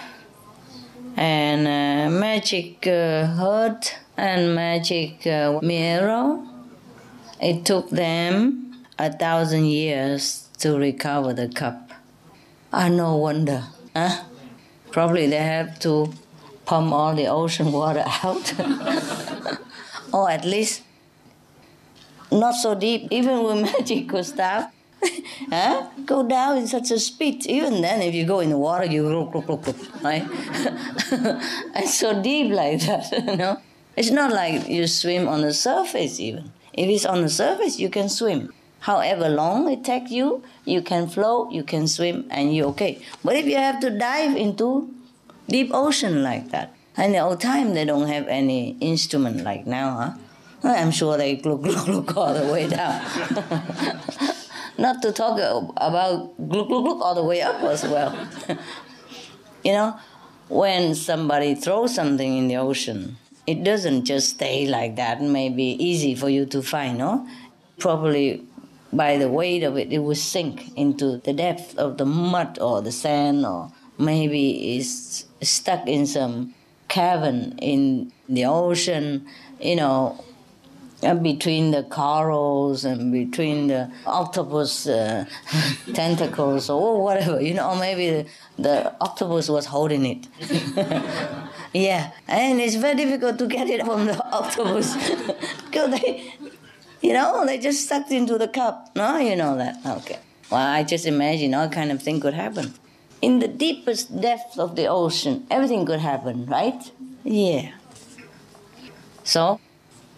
and a magic hood and magic mirror, it took them 1,000 years to recover the cup. No wonder. Probably they have to pump all the ocean water out. Or at least not so deep, even with magical staff. Go down in such a speed. Even then, if you go in the water, you go, right? It's so deep like that, It's not like you swim on the surface even. If it's on the surface, you can swim. However long it takes you, you can float, you can swim, and you're okay. But if you have to dive into deep ocean like that, in the old time, they don't have any instrument like now, I'm sure they look all the way down. Not to talk about look all the way up as well. When somebody throws something in the ocean, it doesn't just stay like that and may be easy for you to find, no? Probably by the weight of it, it will sink into the depth of the mud or the sand, or maybe it's stuck in some cavern in the ocean, between the corals and between the octopus tentacles or whatever, or maybe the octopus was holding it. Yeah, and it's very difficult to get it from the octopus because they just sucked into the cup. No, you know that. Okay. Well, I just imagine all kind of thing could happen. In the deepest depths of the ocean, everything could happen, right? Yeah. So,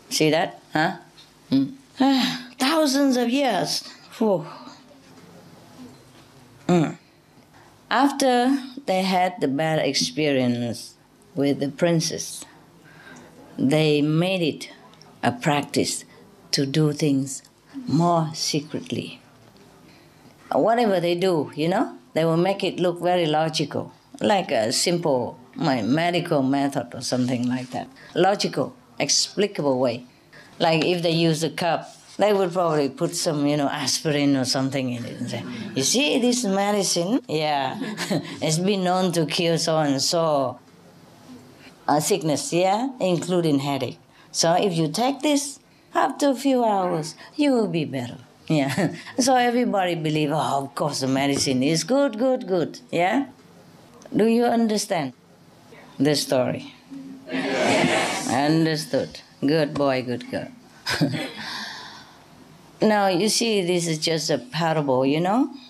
see that? Thousands of years. After they had the bad experience with the princess, they made it a practice to do things more secretly. Whatever they do, they will make it look very logical, like a simple medical method or something like that. Logical, explicable way. Like if they use a cup, they would probably put some, aspirin or something in it and say, you see this medicine? Yeah, it's been known to cure so and so sickness, including headache. So if you take this, after a few hours, you will be better. Yeah. So everybody believe, of course the medicine is good. Yeah? Do you understand the story? Understood. Good boy, good girl. Now, you see, this is just a parable,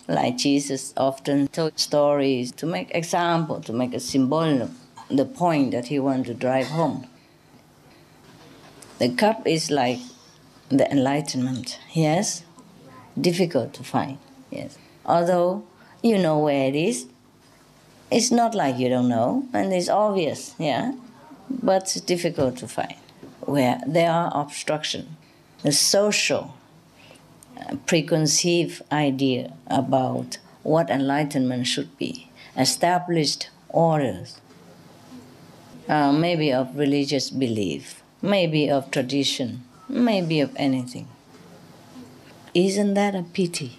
like Jesus often told stories to make example, to make a symbol of the point that he wanted to drive home. The cup is like the enlightenment, yes? Difficult to find, yes. Although you know where it is, it's not like you don't know, and it's obvious, but it's difficult to find. Where there are obstruction, the social preconceived idea about what enlightenment should be, established orders, maybe of religious belief, maybe of tradition, maybe of anything. Isn't that a pity?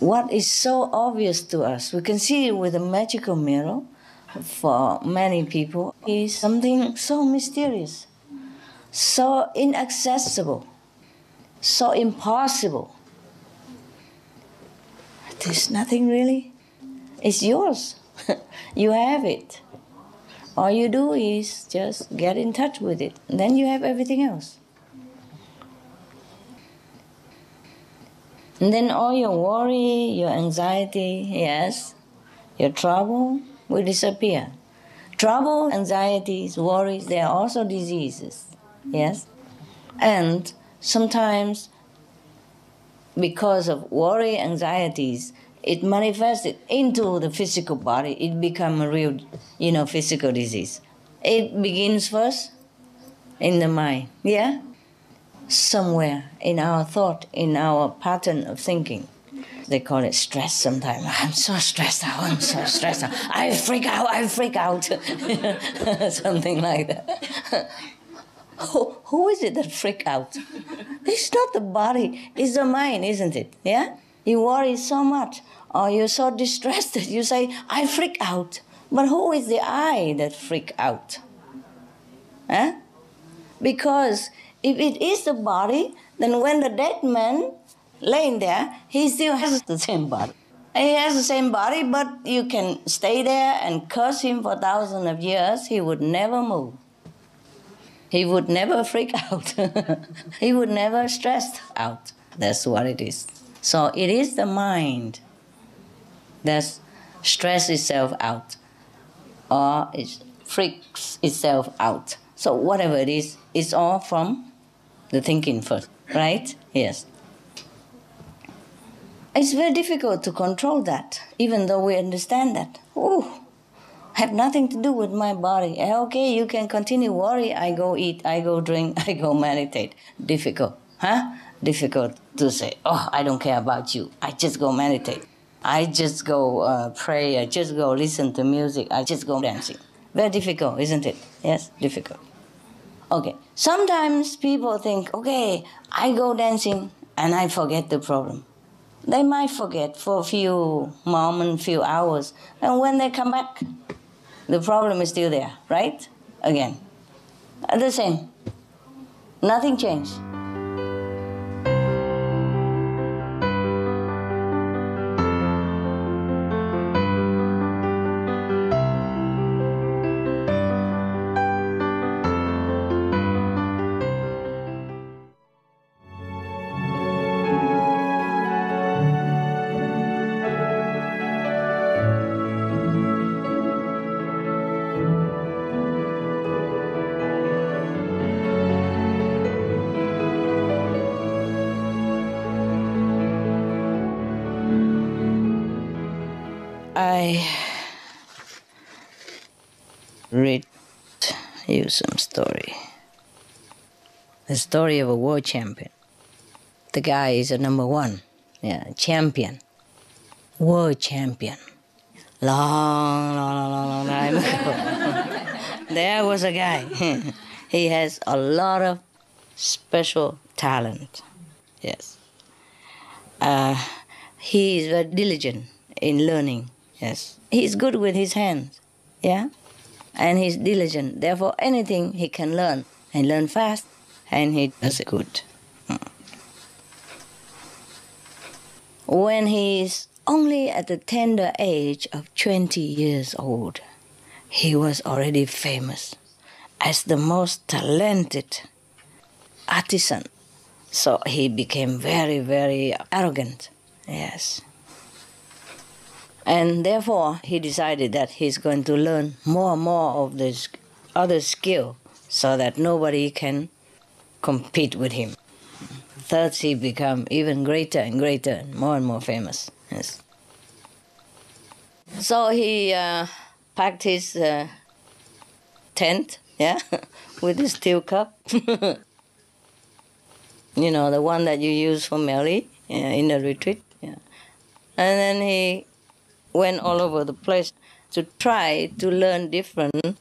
What is so obvious to us, we can see it with a magical mirror, for many people, is something so mysterious, so inaccessible, so impossible. There's nothing really. It's yours. You have it. All you do is just get in touch with it. And then you have everything else. And then all your worry, your anxiety, your trouble will disappear. Trouble, anxieties, worries, they are also diseases. Yes? And sometimes, because of worry, anxieties, it manifests into the physical body. It becomes a real, physical disease. It begins first in the mind, somewhere in our thought, in our pattern of thinking. They call it stress sometimes. I'm so stressed out, I freak out. Something like that. Who is it that freak out? It's not the body, it's the mind, isn't it? Yeah? You worry so much, or you're so distressed that you say, I freak out. But who is the I that freak out? Because if it is the body, then when the dead man laying there, he still has the same body. He has the same body, but you can stay there and curse him for thousands of years. He would never move. He would never freak out. He would never stress out. That's what it is. So it is the mind that stresses itself out, or it freaks itself out. So whatever it is, it's all from the thinking first, right? Yes. It's very difficult to control that, even though we understand that. Have nothing to do with my body. Okay, you can continue worry. I go eat, I go drink, I go meditate. Difficult, Difficult to say, I don't care about you. I just go meditate. I just go pray. I just go listen to music. I just go dancing. Very difficult, isn't it? Yes, difficult. Okay, sometimes people think, okay, I go dancing and I forget the problem. They might forget for a few moments, few hours, and when they come back, the problem is still there, right? Again. The same. Nothing changed. I read you some story. The story of a world champion. The guy is a number one, champion, world champion. Long time ago. There was a guy. He has a lot of special talent. Yes. He is very diligent in learning. Yes. He's good with his hands. Yeah. And he's diligent. Therefore, anything he can learn, and learn fast, and he does it good. When he's only at the tender age of 20 years old, he was already famous as the most talented artisan. So he became very, very arrogant. Yes. And therefore, he decided that he's going to learn more and more of this other skill so that nobody can compete with him. Thus, he became even greater and greater, and more famous. Yes. So he packed his tent, with his steel cup. You know, the one that you use for Mary in the retreat. Yeah. And then he went all over the place to try to learn different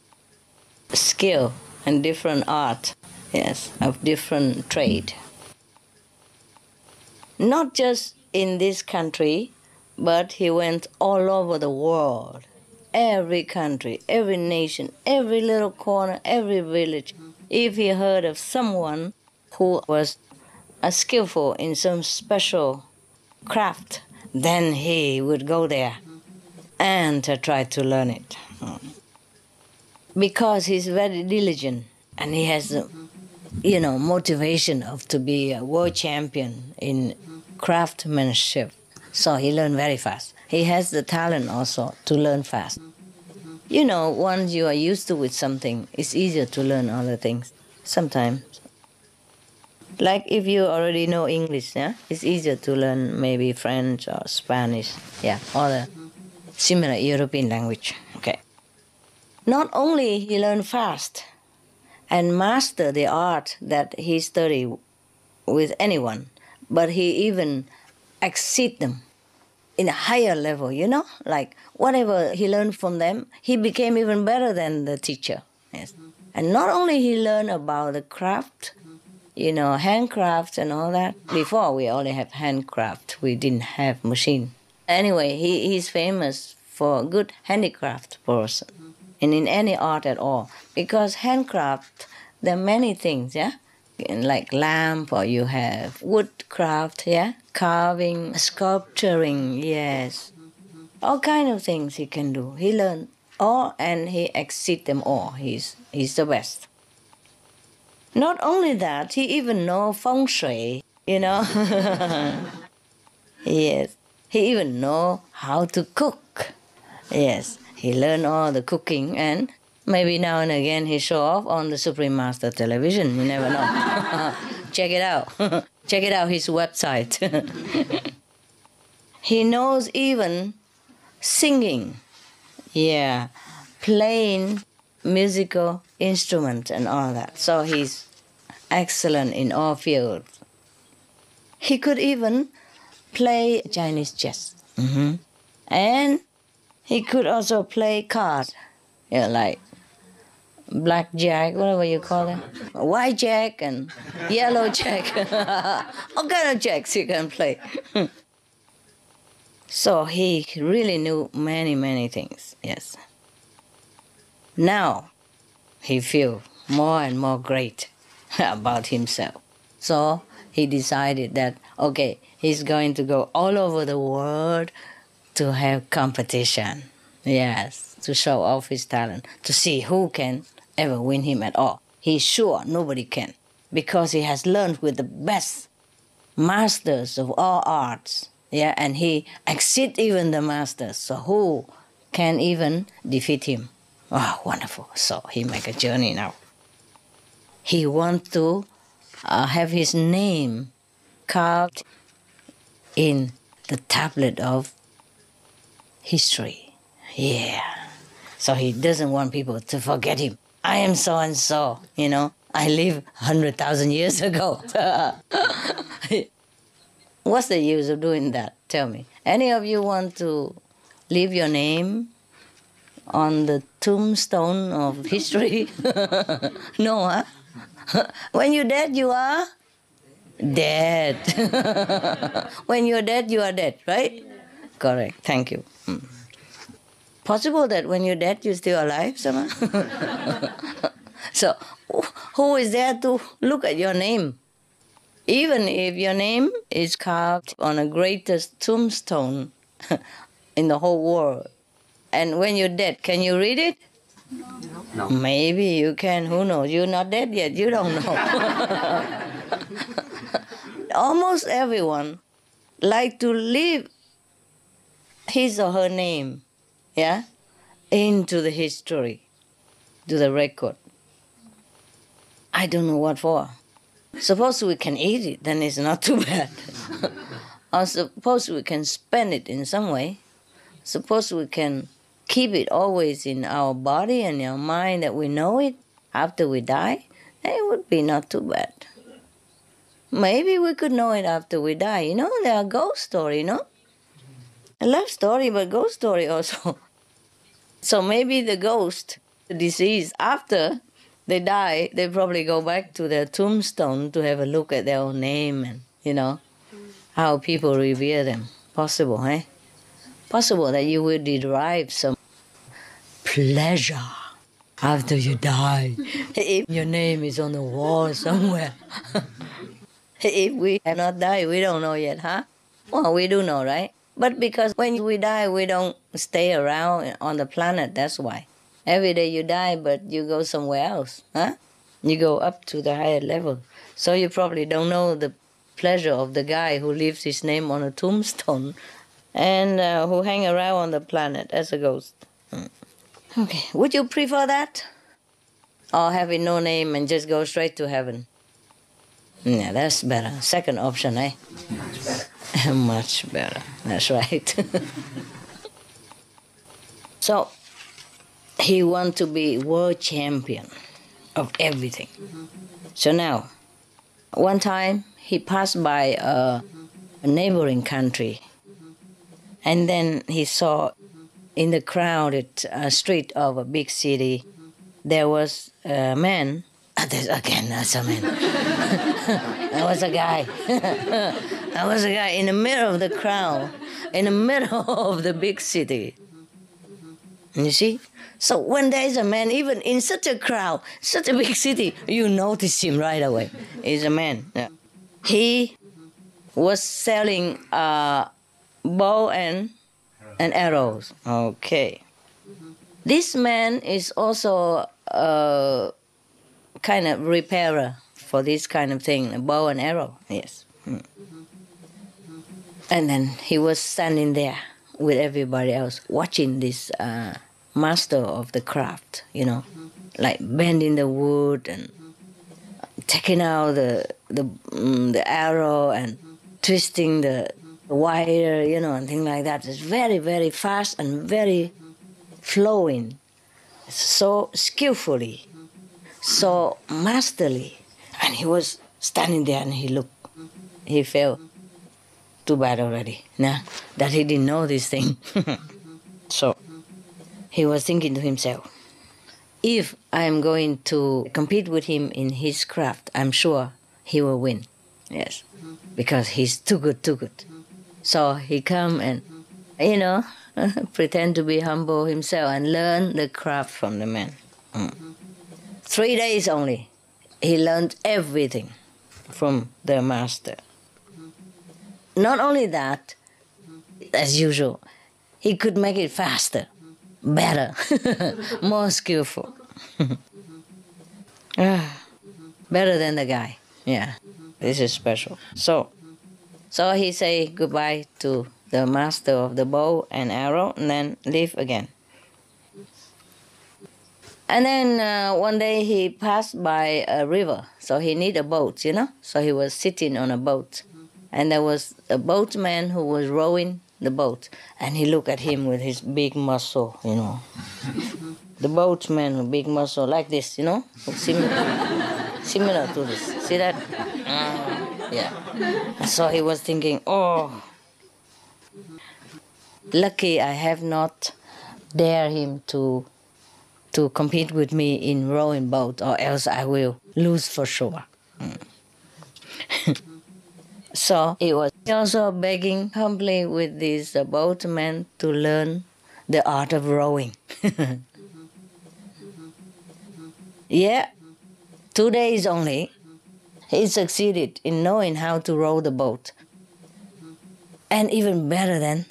skill and different art, of different trade. Not just in this country, but he went all over the world. Every country, every nation, every little corner, every village. If he heard of someone who was skillful in some special craft, then he would go there and try to learn it. Because he's very diligent and he has motivation to be a world champion in craftsmanship. So he learned very fast. He has the talent also to learn fast. Once you are used to with something, it's easier to learn other things sometimes. Like if you already know English, it's easier to learn maybe French or Spanish, or the similar European language. Okay. Not only he learned fast and master the art that he studied with anyone, but he even exceed them in a higher level, like whatever he learned from them, he became even better than the teacher. Yes. And not only he learned about the craft, handcraft and all that. Before we only have handcraft, we didn't have machine. Anyway, he's famous for a good handicraft person, and in any art at all. Because handcraft, there are many things, like lamp, or you have woodcraft, carving, sculpturing, yes. All kind of things he can do. He learned all and he exceeds them all. He's the best. Not only that, he even knows feng shui, Yes. He even knows how to cook. Yes. He learned all the cooking, and maybe now and again he show off on the Supreme Master television. You never know. Check it out. Check it out, his website. He knows even singing. Yeah. Playing musical instruments and all that. So he's excellent in all fields. He could even play Chinese chess. Mm-hmm. And he could also play cards, like blackjack, whatever you call it, white jack and yellow jack. All kind of jacks he can play. So he really knew many things, yes. Now he feels more and more great about himself. So he decided that, okay, he's going to go all over the world to have competition, yes, to show off his talent, to see who can ever win him at all. He's sure nobody can, because he has learned with the best masters of all arts, and he exceeds even the masters, so who can even defeat him? Oh, wonderful. So he make a journey now. He wants to have his name carved in the tablet of history. Yeah. So he doesn't want people to forget him. I am so and so, I lived 100,000 years ago. What's the use of doing that? Tell me. Any of you want to leave your name on the tombstone of history? No, huh? When you're dead, you are dead. When you're dead, you are dead, right? Correct. Thank you. Possible that when you're dead, you're still alive somehow? So, who is there to look at your name? Even if your name is carved on the greatest tombstone in the whole world, and when you're dead, can you read it? No. Maybe you can. Who knows? You're not dead yet. You don't know. Almost everyone like to leave his or her name, into the history, to the record. I don't know what for. Suppose we can eat it, then it's not too bad. Or suppose we can spend it in some way. Suppose we can keep it always in our body and our mind that we know it after we die, it would be not too bad. Maybe we could know it after we die. There are ghost stories, A love story, but ghost story also. So maybe the ghost, the deceased, after they die, they probably go back to their tombstone to have a look at their own name and, how people revere them. Possible, eh? Possible that you will derive some pleasure after you die. If your name is on the wall somewhere. If we have not died, we don't know yet, huh? Well, we do know, right? But because when we die, we don't stay around on the planet, that's why. Every day you die, but you go somewhere else, huh? You go up to the higher level. So you probably don't know the pleasure of the guy who leaves his name on a tombstone and who hang around on the planet as a ghost. Okay, would you prefer that? Or having no name and just go straight to heaven? Yeah, that's better. Second option, eh? Much better. That's right. So, he wants to be world champion of everything. So now, one time he passed by a neighboring country, and then he saw in the crowded street of a big city, there was a man. That's a man. That was a guy. That was a guy in the middle of the crowd, in the middle of the big city. You see? So when there is a man, even in such a crowd, such a big city, you notice him right away. He's a man. Yeah. He was selling bow and arrows. Okay. This man is also a kind of repairer for this kind of thing, a bow and arrow, yes. And then he was standing there with everybody else, watching this master of the craft, like bending the wood and taking out the arrow and twisting the wire, and things like that. It's very, very fast and very flowing, so skillfully, so masterly. And he was standing there and he looked. He felt too bad already, that he didn't know this thing. So he was thinking to himself, if I'm going to compete with him in his craft, I'm sure he will win. Yes, because he's too good. So he come and, pretend to be humble himself and learn the craft from the man. 3 days only, he learned everything from the master. Not only that, as usual, he could make it faster, better, more skillful. Better than the guy. Yeah, this is special. So he say goodbye to the master of the bow and arrow and then leave again. And then one day he passed by a river, so he need a boat, So he was sitting on a boat. And there was a boatman who was rowing the boat. And he looked at him with his big muscle, you know. The boatman with big muscle, like this, you know, similar to this. See that? Yeah. And so he was thinking, oh, lucky I have not dared him to compete with me in rowing boat, or else I will lose for sure. So he was also begging humbly with this boatman to learn the art of rowing. Yeah, 2 days only, he succeeded in knowing how to row the boat. And even better than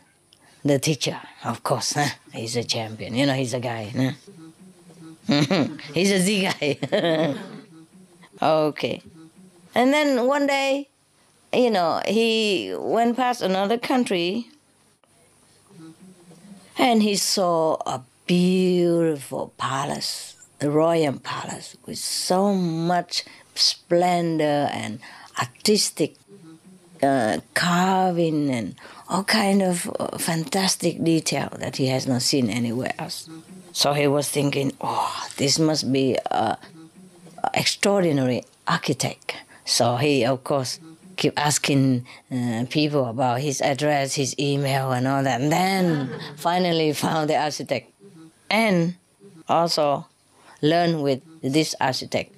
the teacher, of course. Huh? He's a champion, you know, he's a guy. Huh? He's a Z guy. Okay. And then one day, you know, he went past another country and he saw a beautiful palace, a royal palace with so much splendor and artistic carving and all kind of fantastic detail that he has not seen anywhere else. So he was thinking, oh, this must be an extraordinary architect. So he, of course, keep asking people about his address, his email, and all that. And then finally found the architect. And also learned with this architect.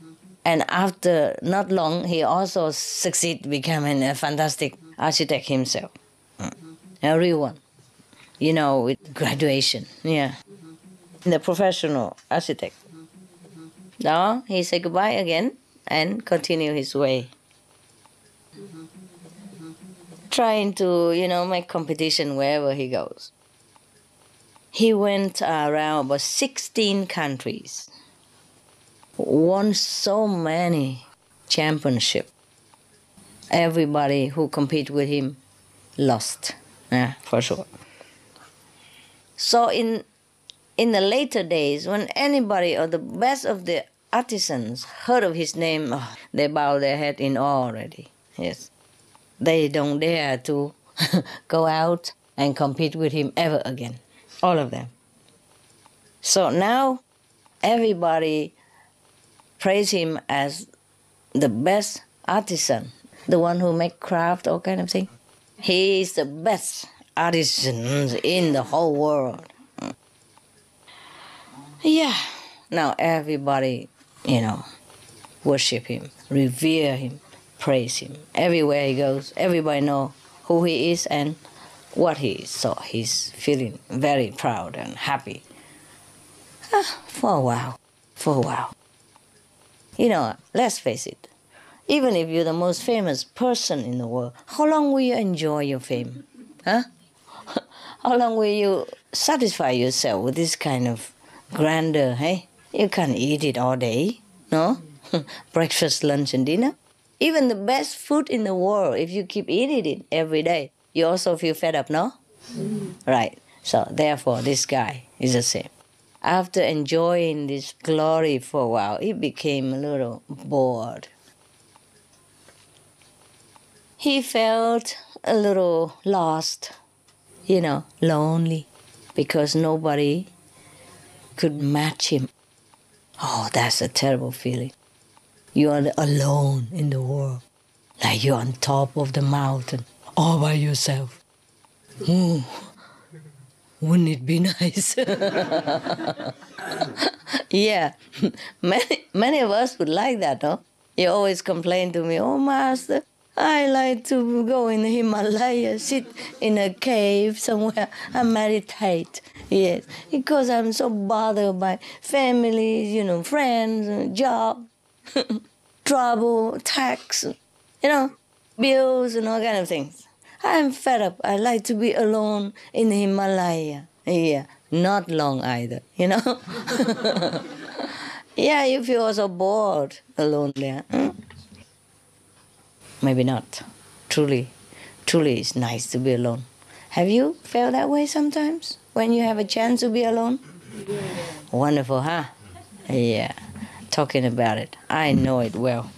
And after not long, he also succeeded becoming a fantastic architect himself. A real one, you know, with graduation, yeah. The professional architect. Now he said goodbye again and continue his way. Trying to, you know, make competition wherever he goes. He went around about 16 countries. Won so many championships. Everybody who compete with him lost, yeah, for sure. So in the later days, when anybody or the best of the artisans heard of his name, oh, they bow their head in awe already. Yes, they don't dare to go out and compete with him ever again. All of them. So now everybody praise him as the best artisan, the one who make craft, all kind of thing. He is the best artisan in the whole world. Yeah, now everybody, you know, worship him, revere him, praise him. Everywhere he goes, everybody know who he is and what he is. So he's feeling very proud and happy. For a while. You know, let's face it, even if you're the most famous person in the world, how long will you enjoy your fame? Huh? How long will you satisfy yourself with this kind of grandeur, hey? You can't eat it all day, no? Breakfast, lunch, and dinner. Even the best food in the world, if you keep eating it every day, you also feel fed up, no? Right. So therefore, this guy is the same. After enjoying this glory for a while, he became a little bored. He felt a little lost, you know, lonely, because nobody could match him. Oh, that's a terrible feeling. You are alone in the world, like you're on top of the mountain, all by yourself. Wouldn't it be nice? Yeah, many of us would like that, no? You always complain to me, oh, Master, I like to go in the Himalaya, sit in a cave somewhere and meditate. Yes, because I'm so bothered by family, you know, friends, job, trouble, tax, you know, bills and all kind of things. I'm fed up. I like to be alone in the Himalaya. Yeah, not long either, you know. Yeah, you feel also bored alone there. Maybe not. Truly it's nice to be alone. Have you felt that way sometimes when you have a chance to be alone? Yeah. Wonderful, huh? Yeah, talking about it. I know it well.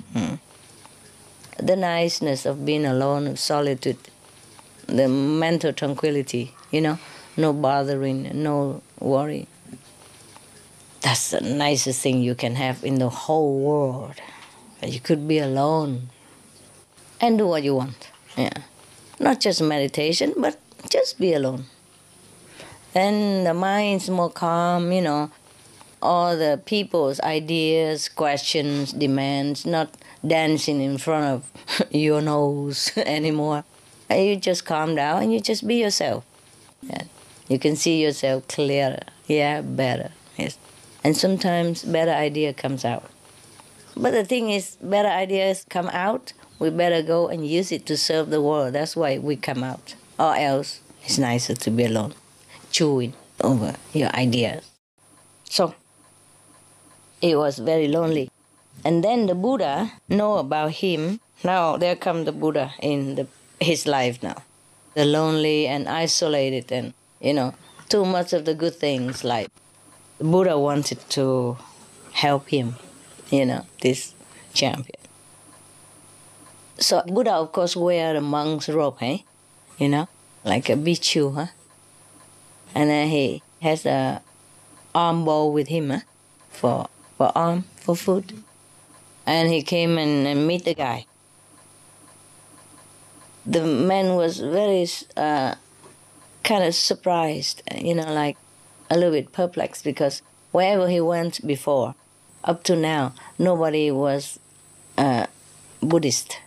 The niceness of being alone, of solitude. the mental tranquility, no bothering, no worry. That's the nicest thing you can have in the whole world. You could be alone and do what you want. Yeah. Not just meditation, but just be alone. Then the mind's more calm, all the people's ideas, questions, demands, not dancing in front of your nose anymore. And you just calm down and you just be yourself. Yeah. You can see yourself clearer, better. Yes. And sometimes better idea comes out. But the thing is, better ideas come out, we better go and use it to serve the world. That's why we come out. Or else, it's nicer to be alone, chewing over your ideas. So, it was very lonely. And then the Buddha know about him. Now there come the Buddha in his life now. The lonely and isolated and, too much of the good things. Like the Buddha wanted to help him, this champion. So Buddha, of course, wear a monk's robe, like a bhikkhu, huh? And then he has a arm bowl with him, for food. And he came and meet the guy. The man was very kind of surprised, like a little bit perplexed, because wherever he went before, up to now, nobody was Buddhist.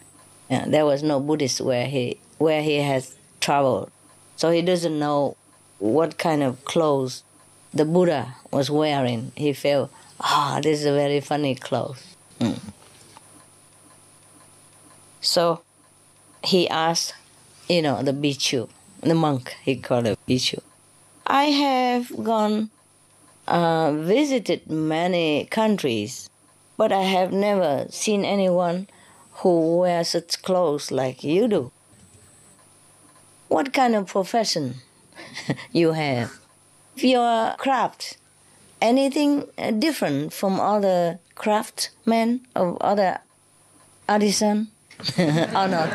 Yeah, there was no Buddhist where he has traveled. So he doesn't know what kind of clothes the Buddha was wearing. He felt, this is a very funny clothes. So he asked, the bhikkhu, the monk, he called it bhikkhu. I have gone, visited many countries, but I have never seen anyone who wears such clothes like you do. What kind of profession you have? Your craft, anything different from other craftsmen or other artisan or not?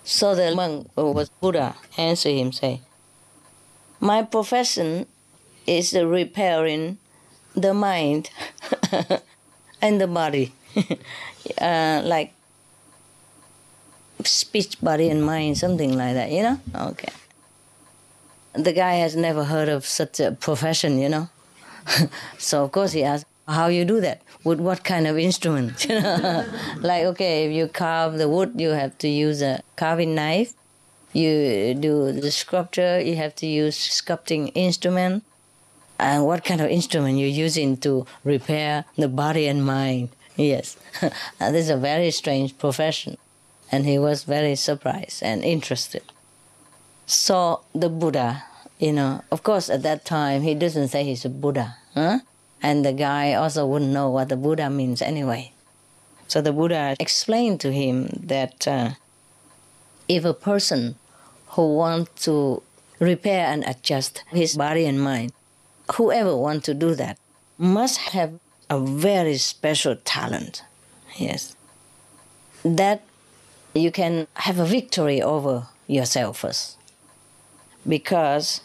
So the monk, who was Buddha, answered him, say, my profession is repairing the mind and the body. Like speech, body and mind, something like that, Okay. The guy has never heard of such a profession, So of course he asked, how you do that? With what kind of instrument? Like, okay, if you carve the wood, you have to use a carving knife. You do the sculpture, you have to use sculpting instrument. And what kind of instrument you're using to repair the body and mind? Yes, this is a very strange profession. And he was very surprised and interested. So the Buddha, of course at that time he doesn't say he's a Buddha. Huh? And the guy also wouldn't know what the Buddha means anyway. So the Buddha explained to him that if a person who wants to repair and adjust his body and mind, whoever wants to do that, must have a very special talent. Yes. That you can have a victory over yourself first. Because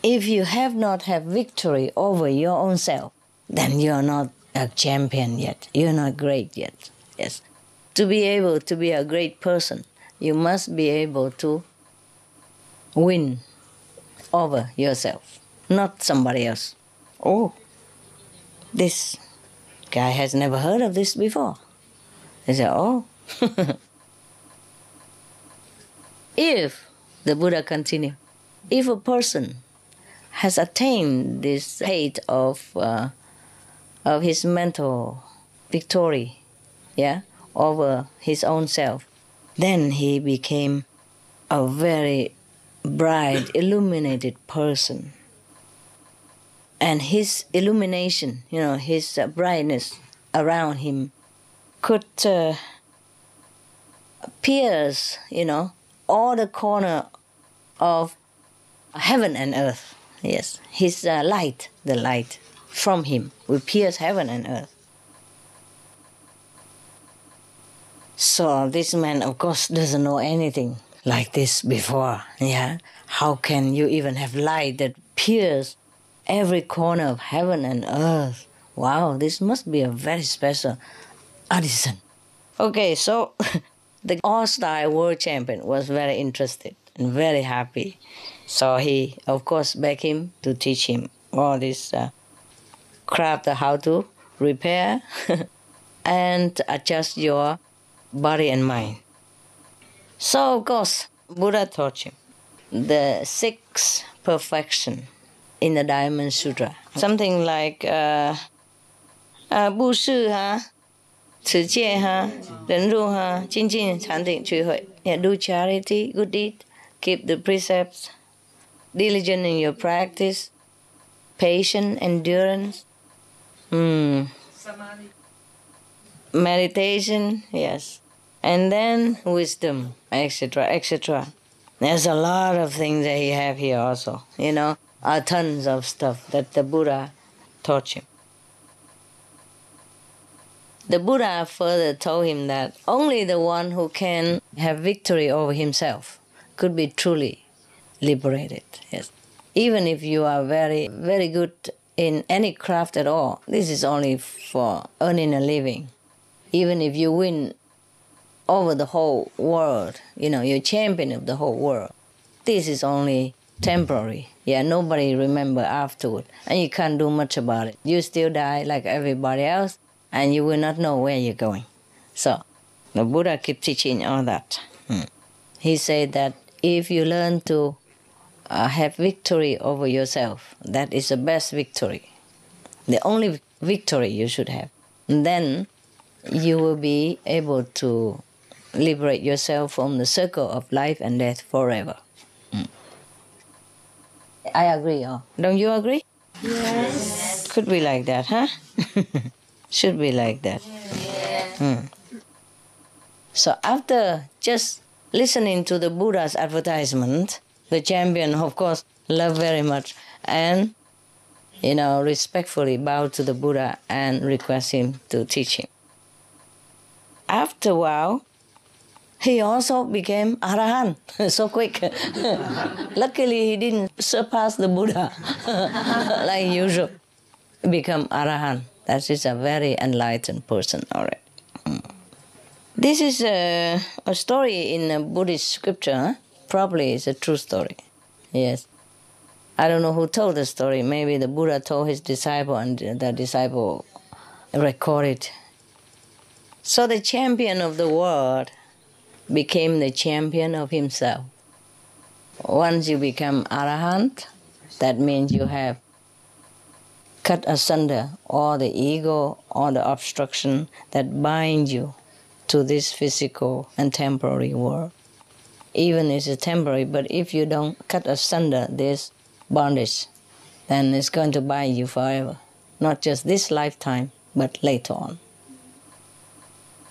if you have not had victory over your own self, then you're not a champion yet. You're not great yet. Yes. To be able to be a great person, you must be able to win over yourself, not somebody else. Oh, this guy has never heard of this before. He said, oh. If, the Buddha continued, if a person has attained this state of his mental victory, over his own self, then he became a very bright, illuminated person. And his illumination, his brightness around him could pierce, all the corner of heaven and earth. Yes, his light, the light from him will pierce heaven and earth. So this man, of course, doesn't know anything like this before. Yeah, how can you even have light that pierces every corner of heaven and earth? Wow, this must be a very special artisan. Okay, so the all-star world champion was very interested and very happy. So he, of course, begged him to teach him all this craft, how to repair and adjust your body and mind. So, of course, Buddha taught him the 6 perfection in the Diamond Sutra. Something like 布施哈、持戒哈、忍辱哈、精进、禅定、聚会. Yeah, do charity, good deed, keep the precepts, diligent in your practice, patient, endurance, meditation, yes, and then wisdom, etc., etc. There's a lot of things that he have here also, tons of stuff that the Buddha taught him. The Buddha further told him that only the one who can have victory over himself could be truly liberated. Yes. Even if you are very, very good in any craft at all, this is only for earning a living. Even if you win over the whole world, you're champion of the whole world, this is only temporary. Yeah, nobody remember afterward, and you can't do much about it. You still die like everybody else, and you will not know where you're going. So, the Buddha kept teaching all that. He said that if you learn to have victory over yourself, that is the best victory, the only victory you should have. And then you will be able to liberate yourself from the circle of life and death forever. I agree. Don't you agree? Yes. Could be like that, huh? Should be like that. So after just listening to the Buddha's advertisement, the champion, of course, loved very much and, respectfully bowed to the Buddha and request him to teach him. After a while, he also became Arahant so quick. Luckily, he didn't surpass the Buddha like usual. He became Arahant. That is a very enlightened person already. This is a story in a Buddhist scripture. Huh? Probably it's a true story. Yes. I don't know who told the story. Maybe the Buddha told his disciple and the disciple recorded. So the champion of the world became the champion of himself. Once you become Arahant, that means you have cut asunder all the ego, all the obstruction that bind you to this physical and temporary world. Even if it's temporary, but if you don't cut asunder this bondage, then it's going to bind you forever. Not just this lifetime, but later on.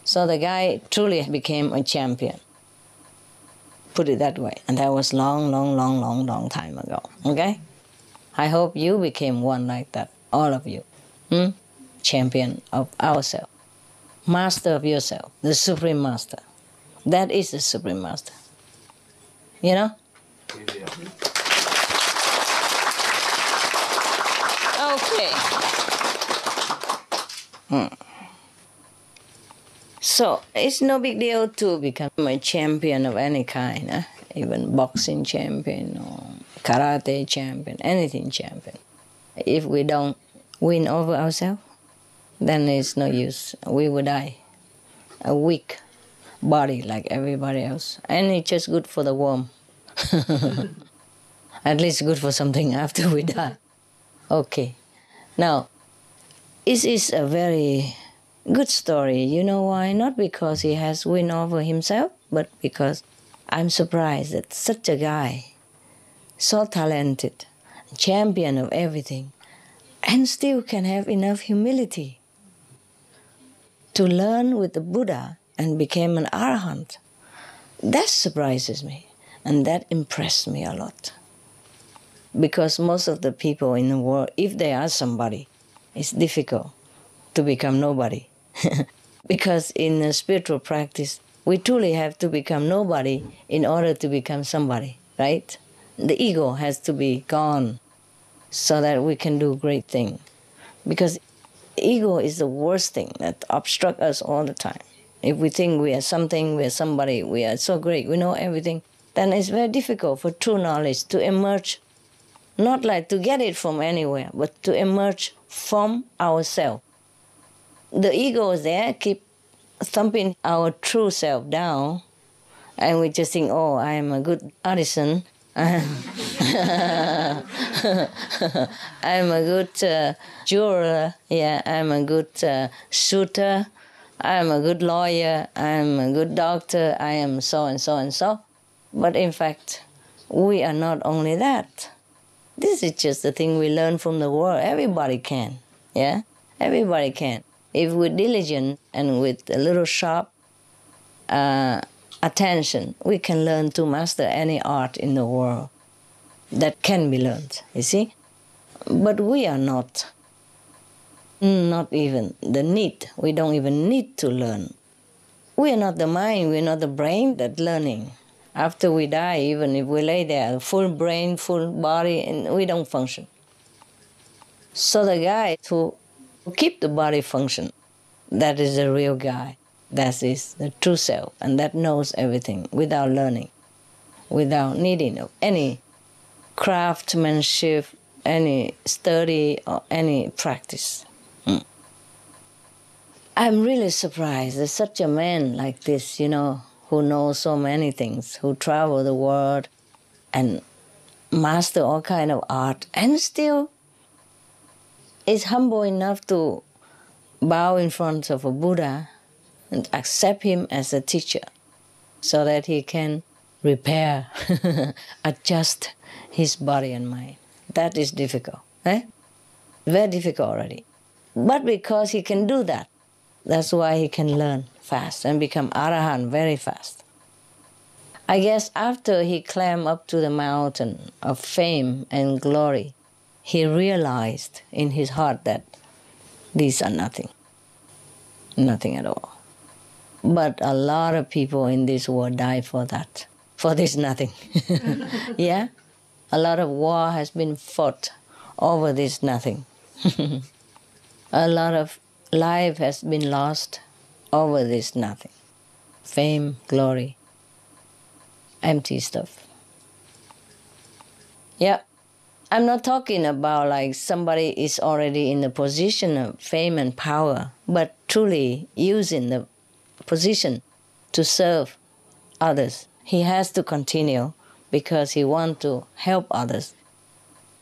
So the guy truly became a champion. Put it that way. And that was long time ago. Okay? I hope you became one like that. All of you. Champion of ourselves. Master of yourself. The Supreme Master. That is the Supreme Master. You know? Okay. So, it's no big deal to become a champion of any kind, even boxing champion or karate champion, anything champion. If we don't win over ourselves, then it's no use. We will die. A weak body like everybody else. And it's just good for the worm. At least good for something after we die. Okay. Now, this is a very good story. You know why? Not because he has win over himself, but because I'm surprised that such a guy, so talented, champion of everything, and still can have enough humility to learn with the Buddha and became an Arahant. That surprises me, and that impressed me a lot. Because most of the people in the world, if they are somebody, it's difficult to become nobody. Because in a spiritual practice, we truly have to become nobody in order to become somebody, right? The ego has to be gone so that we can do great things. Because ego is the worst thing that obstructs us all the time. If we think we are something, we are somebody, we are so great, we know everything, then it's very difficult for true knowledge to emerge, not like to get it from anywhere, but to emerge from ourselves. The ego is there, keep thumping our true self down, and we just think, oh, I am a good artisan, I'm a good jeweler, yeah, I'm a good shooter, I'm a good lawyer, I'm a good doctor, I am so and so and so. But in fact, we are not only that. This is just the thing we learn from the world. Everybody can, yeah? Everybody can. If we're diligent and with a little sharp attention, we can learn to master any art in the world that can be learned, you see? But we are not even the need. We don't even need to learn. We are not the mind, we are not the brain that's learning. After we die, even if we lay there, full brain, full body, and we don't function. So the guy who keep the body function, that is the real guy. That is the true self, and that knows everything without learning, without needing of any craftsmanship, any study, or any practice. I'm really surprised that such a man like this, who knows so many things, who travel the world and master all kind of art, and still is humble enough to bow in front of a Buddha and accept him as a teacher so that he can repair, adjust his body and mind. That is difficult, Very difficult already. But because he can do that, that's why he can learn fast and become Arahant very fast. I guess after he climbed up to the mountain of fame and glory, he realized in his heart that these are nothing. Nothing at all. But a lot of people in this world die for that, for this nothing. Yeah? A lot of war has been fought over this nothing. A lot of life has been lost over this nothing. Fame, glory, empty stuff. Yeah. I'm not talking about like somebody is already in the position of fame and power, but truly using the position to serve others. He has to continue because he wants to help others,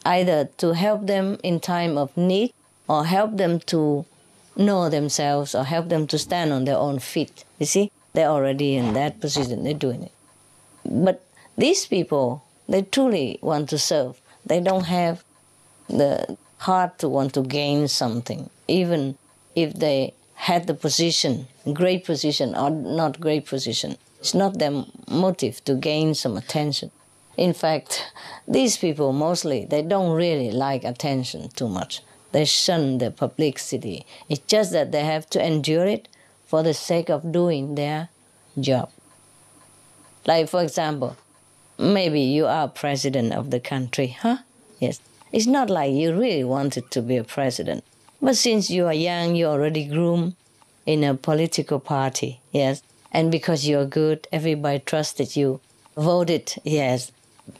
either to help them in time of need or help them to know themselves or help them to stand on their own feet. You see, they're already in that position, they're doing it. But these people, they truly want to serve. They don't have the heart to want to gain something, even if they had the position, great position or not great position. It's not their motive to gain some attention. In fact, these people mostly, they don't really like attention too much. They shun the publicity. It's just that they have to endure it for the sake of doing their job. Like, for example, maybe you are president of the country, Yes. It's not like you really wanted to be a president. But since you are young, you already groomed in a political party, yes. And because you're good, everybody trusted you, voted, yes,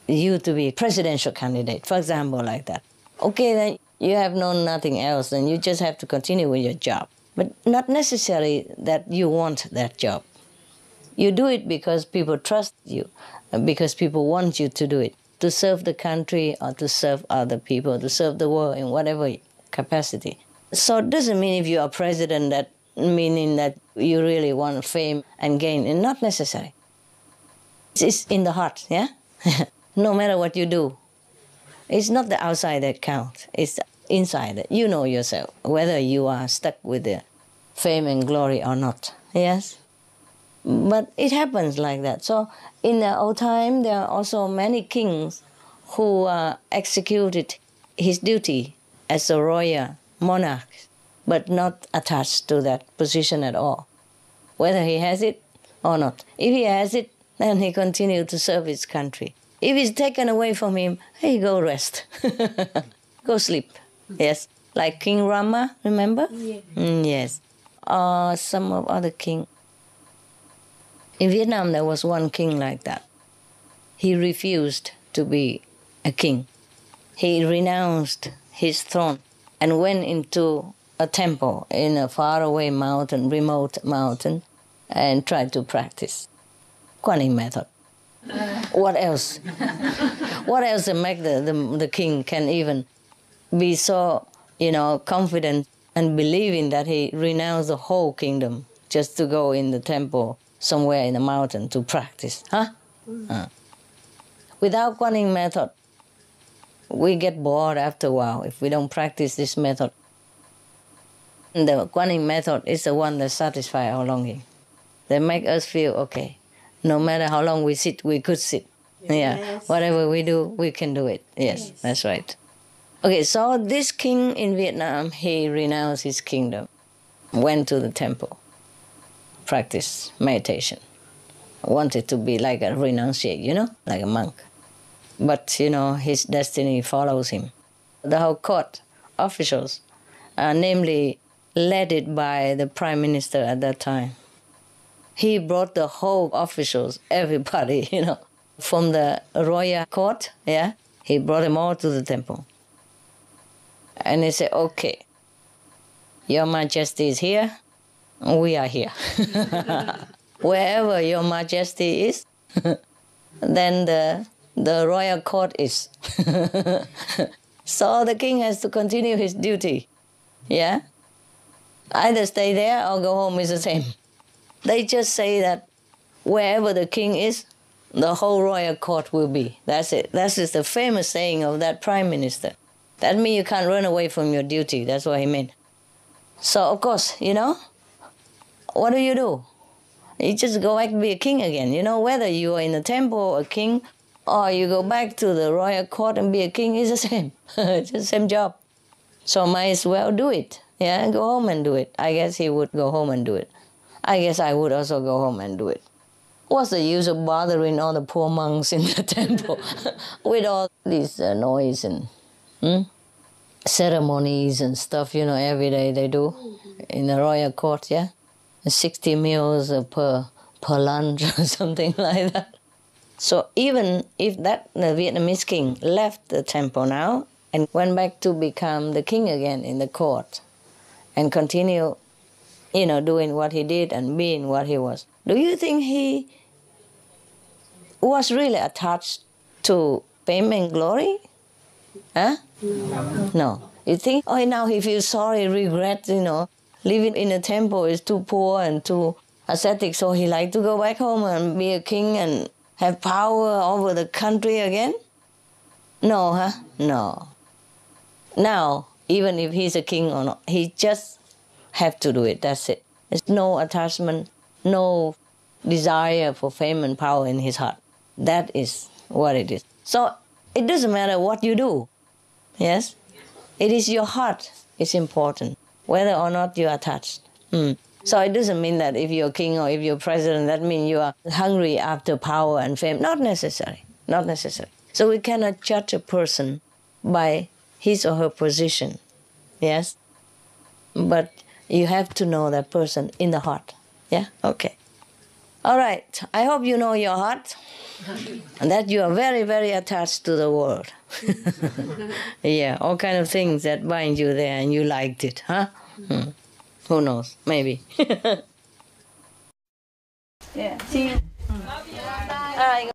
you to be presidential candidate, for example, like that. Okay, then you have known nothing else, and you just have to continue with your job. But not necessarily that you want that job. You do it because people trust you, because people want you to do it, to serve the country or to serve other people, to serve the world in whatever capacity. So it doesn't mean if you are president that meaning that you really want fame and gain, and not necessary. It's in the heart, yeah? No matter what you do. It's not the outside that counts, it's the inside that you know yourself, whether you are stuck with the fame and glory or not, yes? But it happens like that. So in the old time, there are also many kings who executed his duty as a royal monarch, but not attached to that position at all. whether he has it or not. If he has it, then he continues to serve his country. If it's taken away from him, hey, go rest. Go sleep. Yes. Like King Rama, remember? Yeah. Yes. Some of other king. In Vietnam, there was one king like that. He refused to be a king. He renounced his throne and went into a temple in a faraway mountain, remote mountain, and tried to practice Kuan Yin method. What else? What else to make the king can even be so, confident and believing that he renounced the whole kingdom just to go in the temple somewhere in the mountain to practice? Without Kuan Yin method, we get bored after a while if we don't practice this method. The Kuan Yin method is the one that satisfies our longing. They make us feel okay. No matter how long we sit, we could sit. Yeah, Yes. whatever we do, we can do it. Yes, that's right. Okay, so this king in Vietnam, he renounced his kingdom, went to the temple, practiced meditation, wanted to be like a renunciate, like a monk. But, his destiny follows him. The whole court officials, namely led by the prime minister at that time, he brought the whole officials, everybody, from the royal court, he brought them all to the temple. And he said, okay, Your Majesty is here, we are here. Wherever Your Majesty is, then the royal court is. So the king has to continue his duty, Either stay there or go home is the same. They just say that wherever the king is, the whole royal court will be. That's it. That is the famous saying of that prime minister. That means you can't run away from your duty. That's what he meant. So, of course, what do? You just go back to be a king again. Whether you are in the temple, a king, or you go back to the royal court and be a king, it's the same. It's the same job. So might as well do it. Go home and do it. I guess he would go home and do it. I guess I would also go home and do it. What's the use of bothering all the poor monks in the temple with all this noise and ceremonies and stuff, every day they do in the royal court, 60 meals per lunch or something like that. So even if the Vietnamese king left the temple now and went back to become the king again in the court and continue, doing what he did and being what he was, do you think he was really attached to fame and glory? No. You think, now he feels sorry, regret, living in a temple is too poor and too ascetic, so he like to go back home and be a king and have power over the country again? No, No. Now, even if he's a king or not, he just have to do it, that's it. There's no attachment, no desire for fame and power in his heart. That is what it is. So it doesn't matter what you do, yes? It is your heart is important, whether or not you're attached. So it doesn't mean that if you're king or if you're president, that means you are hungry after power and fame. Not necessary, not necessary. So we cannot judge a person by his or her position, yes? But you have to know that person in the heart, Okay. All right, I hope you know your heart and that you are very, very attached to the world. All kind of things that bind you there and you liked it, Who knows, maybe. See you. Bye.